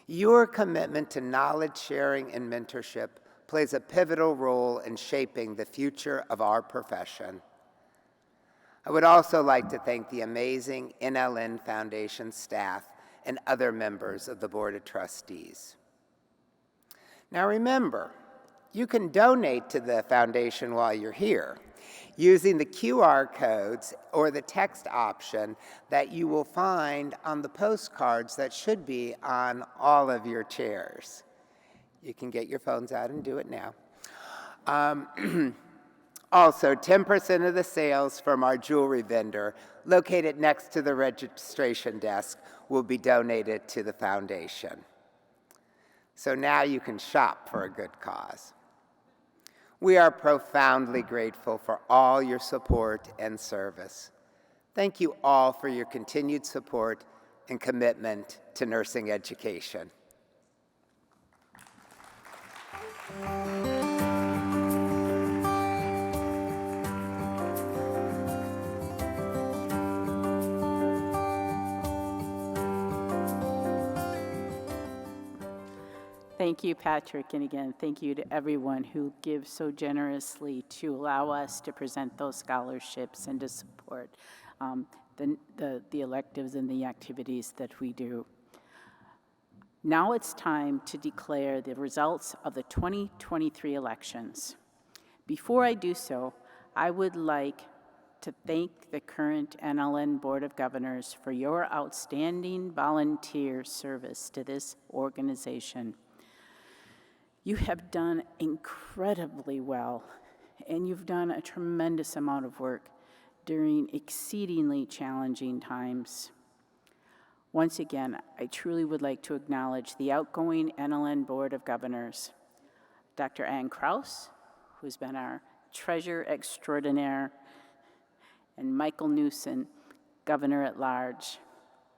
[SPEAKER 10] Your commitment to knowledge sharing and mentorship plays a pivotal role in shaping the future of our profession. I would also like to thank the amazing NLN Foundation staff and other members of the Board of Trustees. Now remember, you can donate to the foundation while you're here using the QR codes or the text option that you will find on the postcards that should be on all of your chairs. You can get your phones out and do it now. Also, 10% of the sales from our jewelry vendor, located next to the registration desk, will be donated to the foundation. So now you can shop for a good cause. We are profoundly grateful for all your support and service. Thank you all for your continued support and commitment to nursing education.
[SPEAKER 7] Thank you, Patrick, and again, thank you to everyone who gives so generously to allow us to present those scholarships and to support the electives and the activities that we do. Now it's time to declare the results of the 2023 elections. Before I do so, I would like to thank the current NLN Board of Governors for your outstanding volunteer service to this organization. You have done incredibly well, and you've done a tremendous amount of work during exceedingly challenging times. Once again, I truly would like to acknowledge the outgoing NLN Board of Governors, Dr. Ann Kraus, who's been our treasurer extraordinaire, and Michael Newsom, Governor at Large.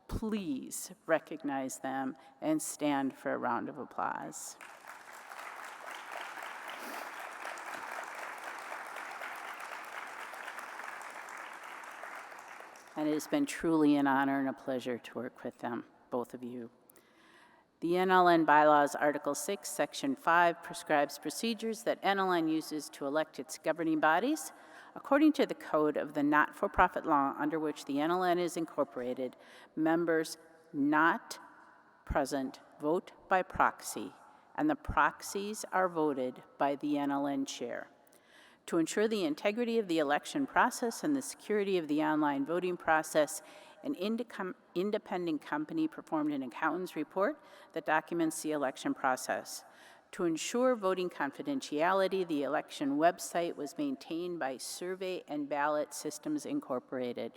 [SPEAKER 7] Please recognize them and stand for a round of applause. And it has been truly an honor and a pleasure to work with them, both of you. The NLN Bylaws Article 6, Section 5 prescribes procedures that NLN uses to elect its governing bodies. According to the code of the not-for-profit law under which the NLN is incorporated, members not present vote by proxy, and the proxies are voted by the NLN chair. To ensure the integrity of the election process and the security of the online voting process, an independent company performed an accountant's report that documents the election process. To ensure voting confidentiality, the election website was maintained by Survey and Ballot Systems Incorporated.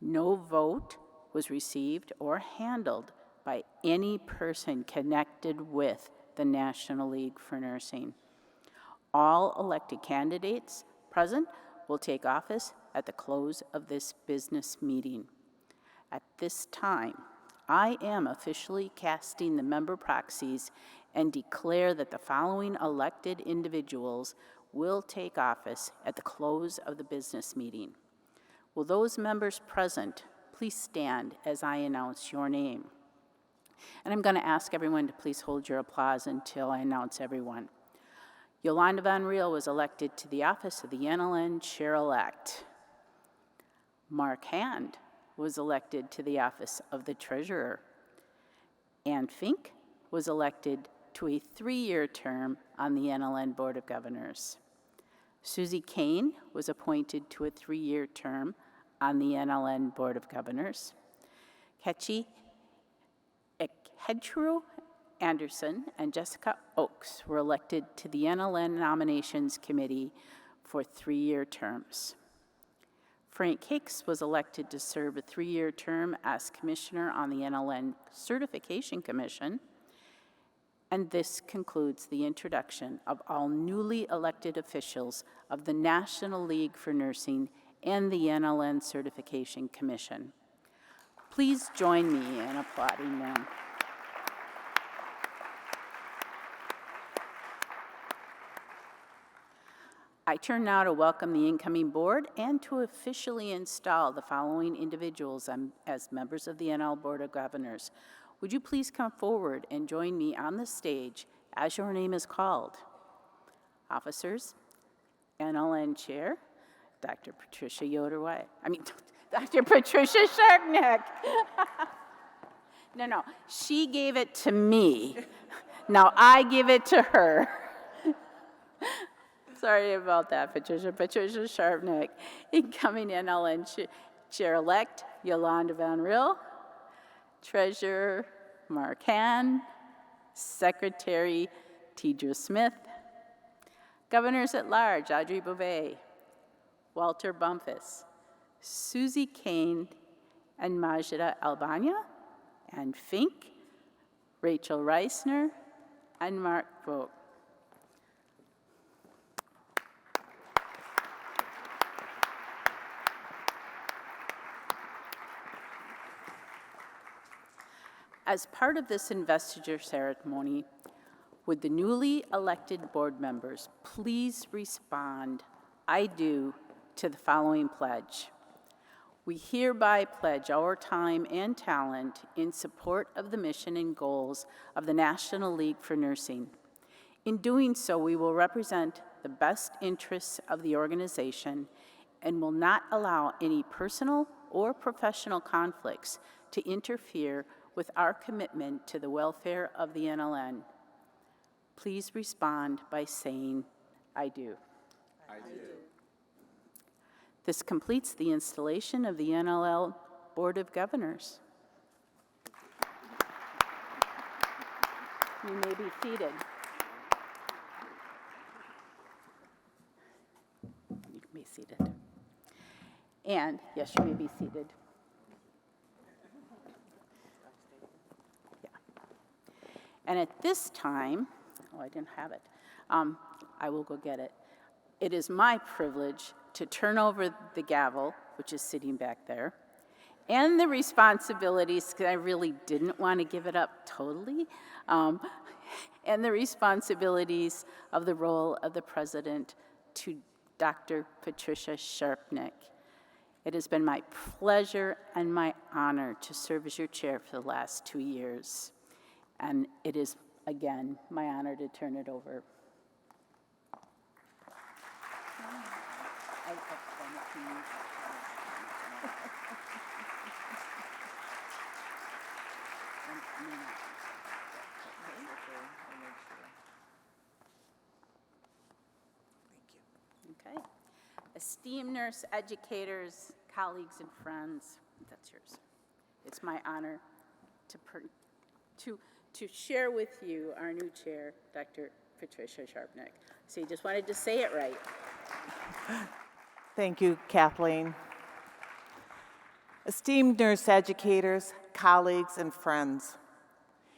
[SPEAKER 7] No vote was received or handled by any person connected with the National League for Nursing. All elected candidates present will take office at the close of this business meeting. At this time, I am officially casting the member proxies and declare that the following elected individuals will take office at the close of the business meeting. Will those members present please stand as I announce your name? And I'm going to ask everyone to please hold your applause until I announce everyone. Yolanda Van Riel was elected to the office of the NLN Chair-elect. Mark Hand was elected to the office of the Treasurer. Ann Fink was elected to a 3-year term on the NLN Board of Governors. Susie Kane was appointed to a 3-year term on the NLN Board of Governors. Kechi Ekedru Anderson and Jessica Oakes were elected to the NLN Nominations Committee for 3-year terms. Frank Hicks was elected to serve a 3-year term as Commissioner on the NLN Certification Commission. And this concludes the introduction of all newly elected officials of the National League for Nursing and the NLN Certification Commission. Please join me in applauding them. I turn now to welcome the incoming board and to officially install the following individuals as members of the NL Board of Governors. Would you please come forward and join me on the stage as your name is called? Officers, NLN Chair, Dr. Patricia Dr. Patricia Sharpnack. No, she gave it to me. Now I give it to her. Sorry about that, Patricia. Patricia Sharpnack. Incoming NLN Chair-elect, Yolanda Van Riel. Treasurer, Mark Han. Secretary, Tidra Smith. Governors at Large, Audrey Bouvet. Walter Bumpus. Susie Kane and Majida Albania. And Fink. Rachel Reisner. And Mark Vogt. As part of this investiture ceremony, would the newly elected board members please respond, "I do," to the following pledge. We hereby pledge our time and talent in support of the mission and goals of the National League for Nursing. In doing so, we will represent the best interests of the organization and will not allow any personal or professional conflicts to interfere with our commitment to the welfare of the NLN. Please respond by saying, "I do." I do. This completes the installation of the NLL Board of Governors. You may be seated. You can be seated. And, yes, you may be seated. And at this time, I didn't have it. I will go get it. It is my privilege to turn over the gavel, which is sitting back there, and the responsibilities, because I really didn't want to give it up totally, and the responsibilities of the role of the president to Dr. Patricia Sharpnack. It has been my pleasure and my honor to serve as your chair for the last 2 years. And it is, again, my honor to turn it over. Okay. Esteemed nurse educators, colleagues, and friends, that's yours. It's my honor to share with you our new chair, Dr. Patricia Sharpnack. So you just wanted to say it right.
[SPEAKER 1] Thank you, Kathleen. Esteemed nurse educators, colleagues, and friends,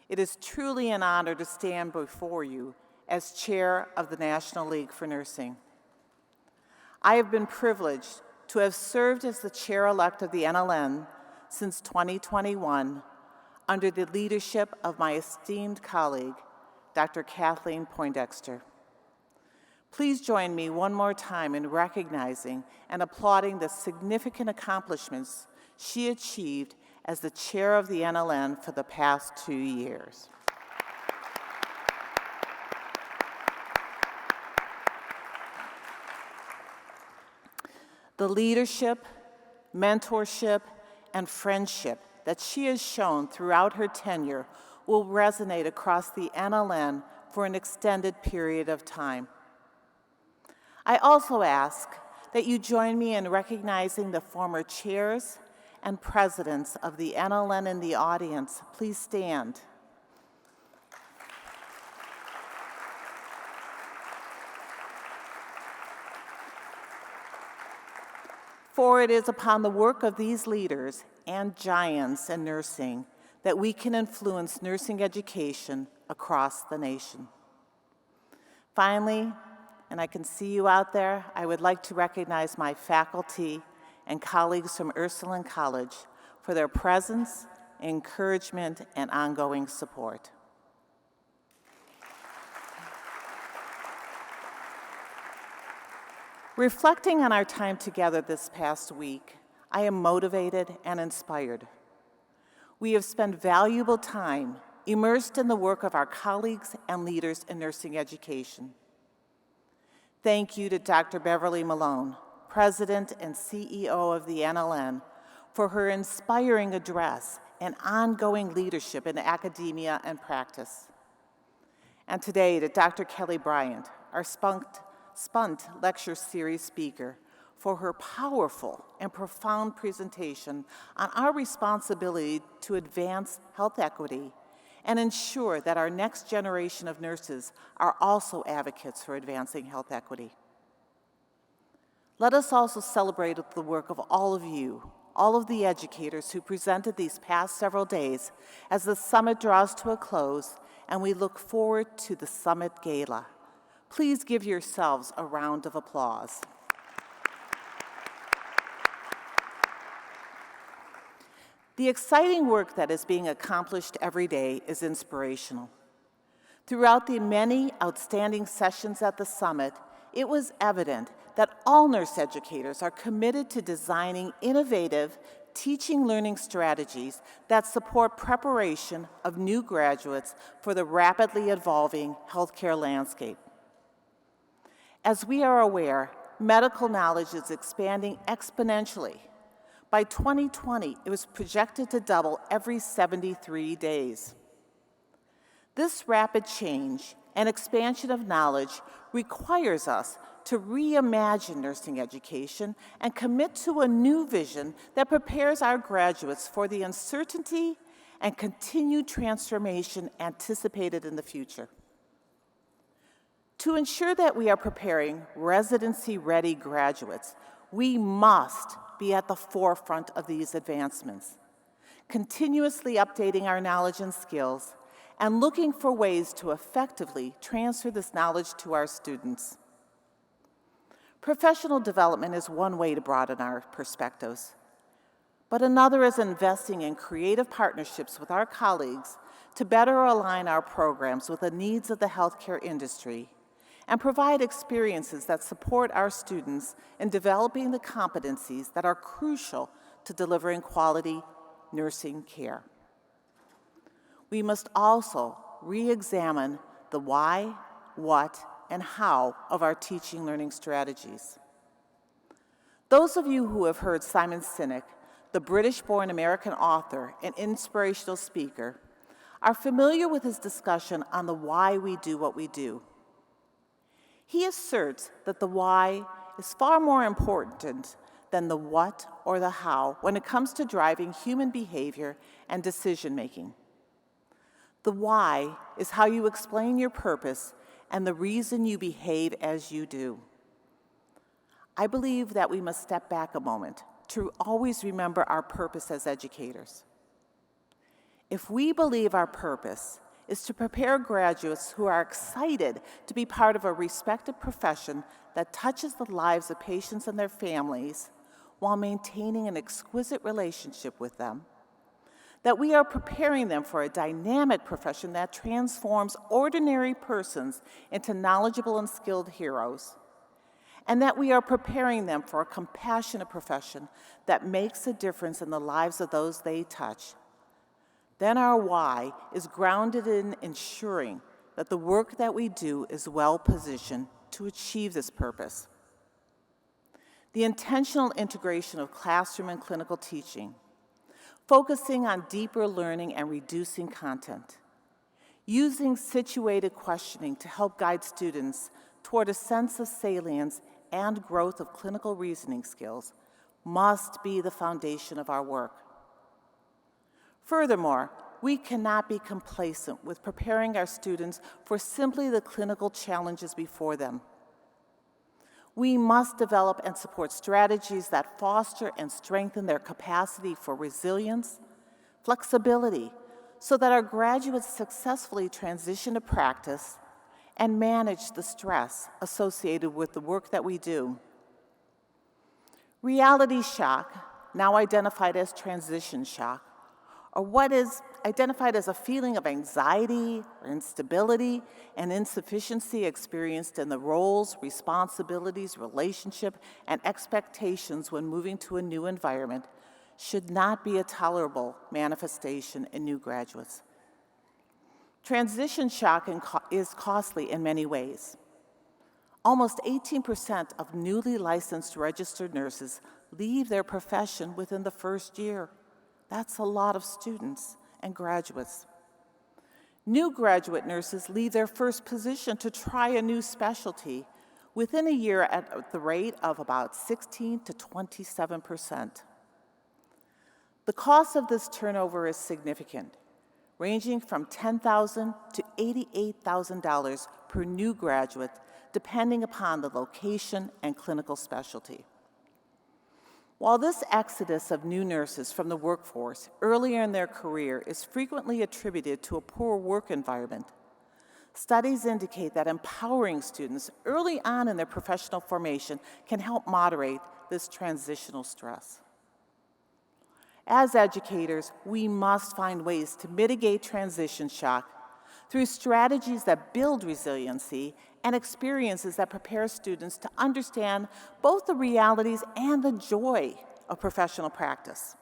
[SPEAKER 1] it is truly an honor to stand before you as chair of the National League for Nursing. I have been privileged to have served as the chair-elect of the NLN since 2021 under the leadership of my esteemed colleague, Dr. Kathleen Poindexter. Please join me one more time in recognizing and applauding the significant accomplishments she achieved as the chair of the NLN for the past 2 years. The leadership, mentorship, and friendship that she has shown throughout her tenure will resonate across the NLN for an extended period of time. I also ask that you join me in recognizing the former chairs and presidents of the NLN in the audience. Please stand. For it is upon the work of these leaders and giants in nursing that we can influence nursing education across the nation. Finally, and I can see you out there, I would like to recognize my faculty and colleagues from Ursuline College for their presence, encouragement, and ongoing support. Reflecting on our time together this past week, I am motivated and inspired. We have spent valuable time immersed in the work of our colleagues and leaders in nursing education. Thank you to Dr. Beverly Malone, President and CEO of the NLN, for her inspiring address and ongoing leadership in academia and practice. And today to Dr. Kelly Bryant, our Spunt Lecture Series speaker, for her powerful and profound presentation on our responsibility to advance health equity and ensure that our next generation of nurses are also advocates for advancing health equity. Let us also celebrate the work of all of you, all of the educators who presented these past several days as the summit draws to a close and we look forward to the Summit Gala. Please give yourselves a round of applause. The exciting work that is being accomplished every day is inspirational. Throughout the many outstanding sessions at the summit, it was evident that all nurse educators are committed to designing innovative teaching learning strategies that support preparation of new graduates for the rapidly evolving healthcare landscape. As we are aware, medical knowledge is expanding exponentially. By 2020, it was projected to double every 73 days. This rapid change and expansion of knowledge requires us to reimagine nursing education and commit to a new vision that prepares our graduates for the uncertainty and continued transformation anticipated in the future. To ensure that we are preparing residency-ready graduates, we must be at the forefront of these advancements, continuously updating our knowledge and skills, and looking for ways to effectively transfer this knowledge to our students. Professional development is one way to broaden our perspectives, but another is investing in creative partnerships with our colleagues to better align our programs with the needs of the healthcare industry and provide experiences that support our students in developing the competencies that are crucial to delivering quality nursing care. We must also re-examine the why, what, and how of our teaching learning strategies. Those of you who have heard Simon Sinek, the British-born American author and inspirational speaker, are familiar with his discussion on the why we do what we do. He asserts that the why is far more important than the what or the how when it comes to driving human behavior and decision-making. The why is how you explain your purpose and the reason you behave as you do. I believe that we must step back a moment to always remember our purpose as educators. If we believe our purpose is to prepare graduates who are excited to be part of a respected profession that touches the lives of patients and their families while maintaining an exquisite relationship with them, that we are preparing them for a dynamic profession that transforms ordinary persons into knowledgeable and skilled heroes, and that we are preparing them for a compassionate profession that makes a difference in the lives of those they touch, then our why is grounded in ensuring that the work that we do is well positioned to achieve this purpose. The intentional integration of classroom and clinical teaching, focusing on deeper learning and reducing content, using situated questioning to help guide students toward a sense of salience and growth of clinical reasoning skills must be the foundation of our work. Furthermore, we cannot be complacent with preparing our students for simply the clinical challenges before them. We must develop and support strategies that foster and strengthen their capacity for resilience, flexibility, so that our graduates successfully transition to practice and manage the stress associated with the work that we do. Reality shock, now identified as transition shock, or what is identified as a feeling of anxiety or instability and insufficiency experienced in the roles, responsibilities, relationship, and expectations when moving to a new environment, should not be a tolerable manifestation in new graduates. Transition shock is costly in many ways. Almost 18% of newly licensed registered nurses leave their profession within the first year. That's a lot of students and graduates. New graduate nurses leave their first position to try a new specialty within a year at the rate of about 16 to 27%. The cost of this turnover is significant, ranging from $10,000 to $88,000 per new graduate, depending upon the location and clinical specialty. While this exodus of new nurses from the workforce earlier in their career is frequently attributed to a poor work environment, studies indicate that empowering students early on in their professional formation can help moderate this transitional stress. As educators, we must find ways to mitigate transition shock through strategies that build resiliency and experiences that prepare students to understand both the realities and the joy of professional practice.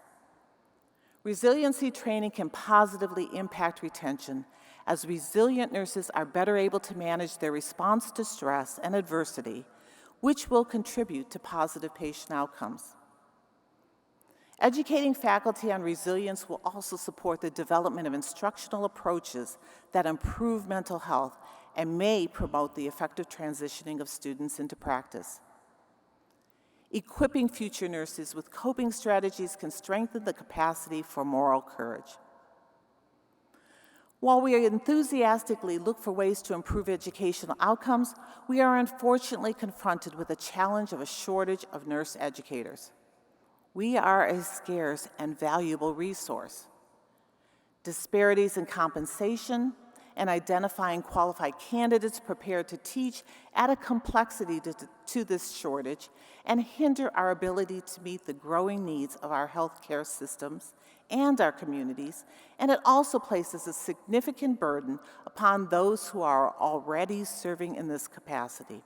[SPEAKER 1] Resiliency training can positively impact retention, as resilient nurses are better able to manage their response to stress and adversity, which will contribute to positive patient outcomes. Educating faculty on resilience will also support the development of instructional approaches that improve mental health and may promote the effective transitioning of students into practice. Equipping future nurses with coping strategies can strengthen the capacity for moral courage. While we enthusiastically look for ways to improve educational outcomes, we are unfortunately confronted with the challenge of a shortage of nurse educators. We are a scarce and valuable resource. Disparities in compensation and identifying qualified candidates prepared to teach add a complexity to this shortage and hinder our ability to meet the growing needs of our healthcare systems and our communities, and it also places a significant burden upon those who are already serving in this capacity.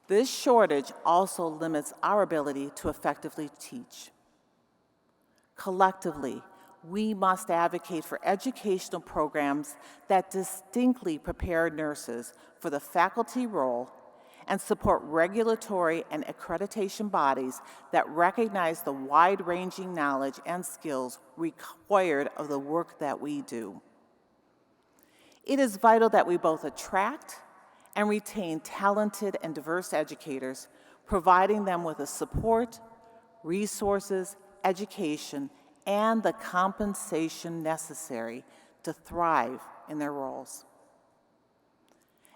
[SPEAKER 1] This shortage also limits our ability to effectively teach. Collectively, we must advocate for educational programs that distinctly prepare nurses for the faculty role and support regulatory and accreditation bodies that recognize the wide-ranging knowledge and skills required of the work that we do. It is vital that we both attract and retain talented and diverse educators, providing them with the support, resources, education, and the compensation necessary to thrive in their roles.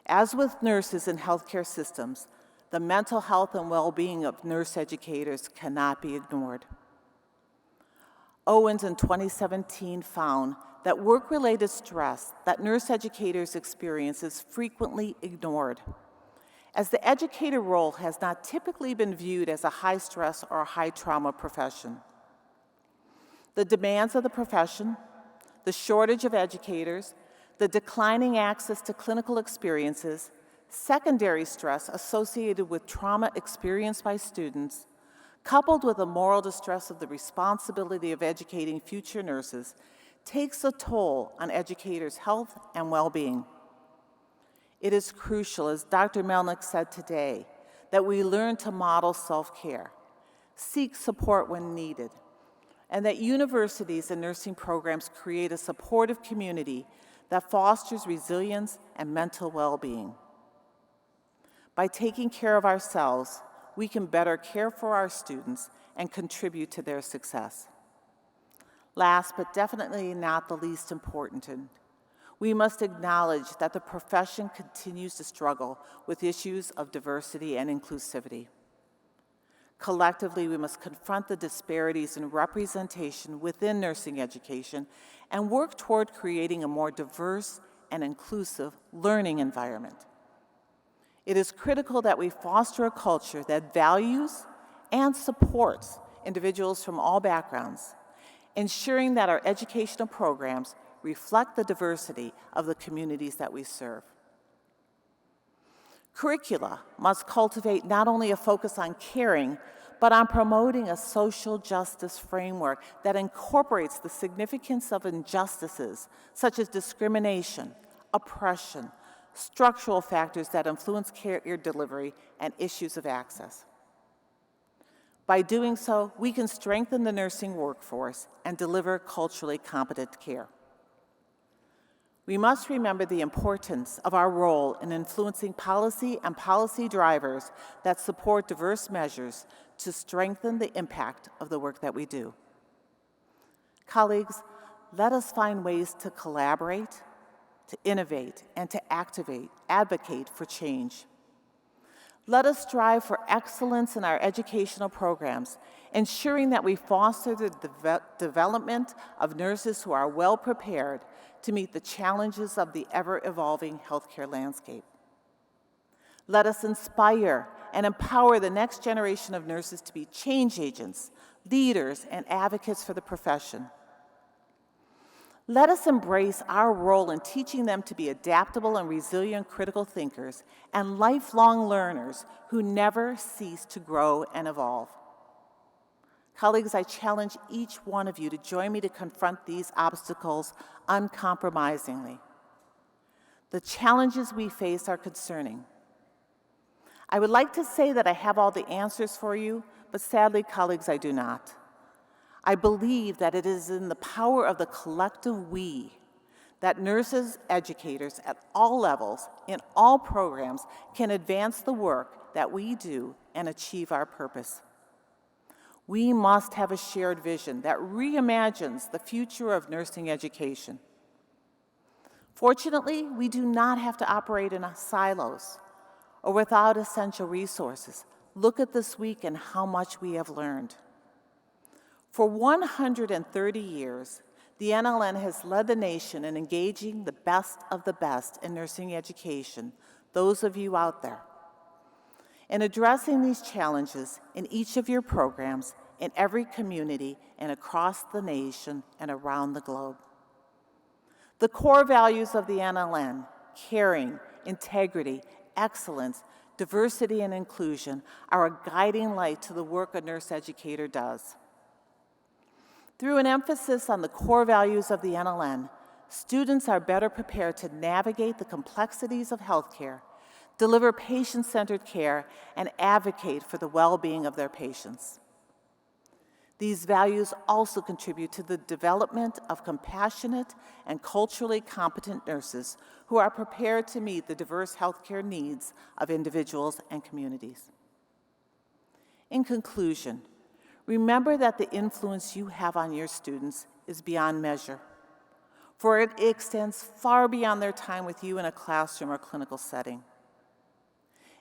[SPEAKER 1] As with nurses in healthcare systems, the mental health and well-being of nurse educators cannot be ignored. Owens in 2017 found that work-related stress that nurse educators experience is frequently ignored, as the educator role has not typically been viewed as a high-stress or a high-trauma profession. The demands of the profession, the shortage of educators, the declining access to clinical experiences, secondary stress associated with trauma experienced by students, coupled with the moral distress of the responsibility of educating future nurses, takes a toll on educators' health and well-being. It is crucial, as Dr. Melnyk said today, that we learn to model self-care, seek support when needed, and that universities and nursing programs create a supportive community that fosters resilience and mental well-being. By taking care of ourselves, we can better care for our students and contribute to their success. Last but definitely not the least important, we must acknowledge that the profession continues to struggle with issues of diversity and inclusivity. Collectively, we must confront the disparities in representation within nursing education and work toward creating a more diverse and inclusive learning environment. It is critical that we foster a culture that values and supports individuals from all backgrounds, ensuring that our educational programs reflect the diversity of the communities that we serve. Curricula must cultivate not only a focus on caring, but on promoting a social justice framework that incorporates the significance of injustices such as discrimination, oppression, structural factors that influence care delivery, and issues of access. By doing so, we can strengthen the nursing workforce and deliver culturally competent care. We must remember the importance of our role in influencing policy and policy drivers that support diverse measures to strengthen the impact of the work that we do. Colleagues, let us find ways to collaborate, to innovate, and to advocate for change. Let us strive for excellence in our educational programs, ensuring that we foster the development of nurses who are well prepared to meet the challenges of the ever-evolving healthcare landscape. Let us inspire and empower the next generation of nurses to be change agents, leaders, and advocates for the profession. Let us embrace our role in teaching them to be adaptable and resilient critical thinkers and lifelong learners who never cease to grow and evolve. Colleagues, I challenge each one of you to join me to confront these obstacles uncompromisingly. The challenges we face are concerning. I would like to say that I have all the answers for you, but sadly, colleagues, I do not. I believe that it is in the power of the collective we that nurses, educators at all levels, in all programs, can advance the work that we do and achieve our purpose. We must have a shared vision that reimagines the future of nursing education. Fortunately, we do not have to operate in silos or without essential resources. Look at this week and how much we have learned. For 130 years, the NLN has led the nation in engaging the best of the best in nursing education, those of you out there. In addressing these challenges in each of your programs, in every community, and across the nation and around the globe. The core values of the NLN, caring, integrity, excellence, diversity, and inclusion, are a guiding light to the work a nurse educator does. Through an emphasis on the core values of the NLN, students are better prepared to navigate the complexities of healthcare, deliver patient-centered care, and advocate for the well-being of their patients. These values also contribute to the development of compassionate and culturally competent nurses who are prepared to meet the diverse healthcare needs of individuals and communities. In conclusion, remember that the influence you have on your students is beyond measure, for it extends far beyond their time with you in a classroom or clinical setting.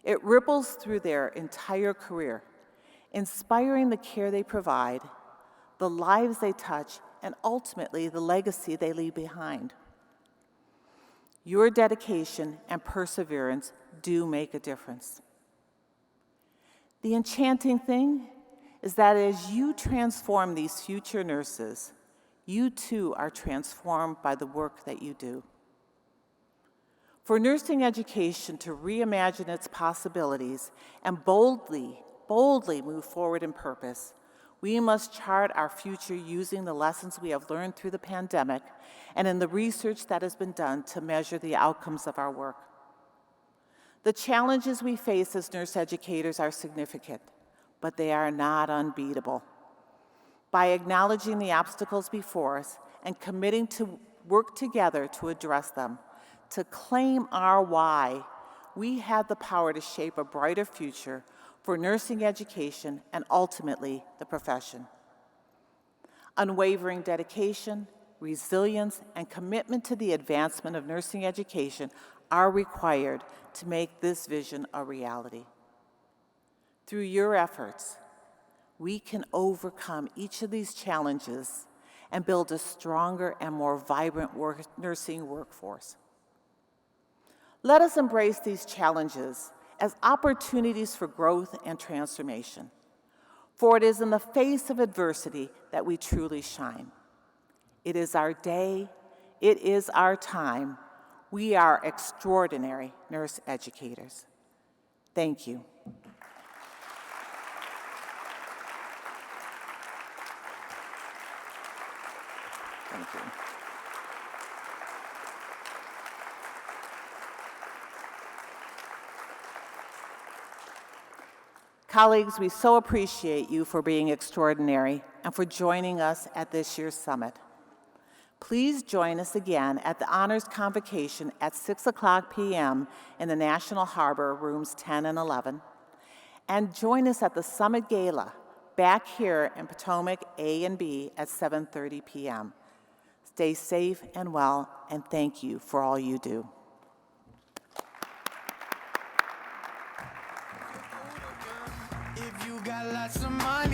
[SPEAKER 1] It ripples through their entire career, inspiring the care they provide, the lives they touch, and ultimately the legacy they leave behind. Your dedication and perseverance do make a difference. The enchanting thing is that as you transform these future nurses, you too are transformed by the work that you do. For nursing education to reimagine its possibilities and boldly move forward in purpose, we must chart our future using the lessons we have learned through the pandemic and in the research that has been done to measure the outcomes of our work. The challenges we face as nurse educators are significant, but they are not unbeatable. By acknowledging the obstacles before us and committing to work together to address them, to claim our why, we have the power to shape a brighter future for nursing education and ultimately the profession. Unwavering dedication, resilience, and commitment to the advancement of nursing education are required to make this vision a reality. Through your efforts, we can overcome each of these challenges and build a stronger and more vibrant nursing workforce. Let us embrace these challenges as opportunities for growth and transformation, for it is in the face of adversity that we truly shine. It is our day, it is our time. We are extraordinary nurse educators. Thank you. Thank you. Colleagues, we so appreciate you for being extraordinary and for joining us at this year's summit. Please join us again at the Honors Convocation at 6:00 p.m. in the National Harbor, rooms 10 and 11. And join us at the Summit Gala back here in Potomac A and B at 7:30 p.m. Stay safe and well, and thank you for all you do.
[SPEAKER 11] If you got lots of money.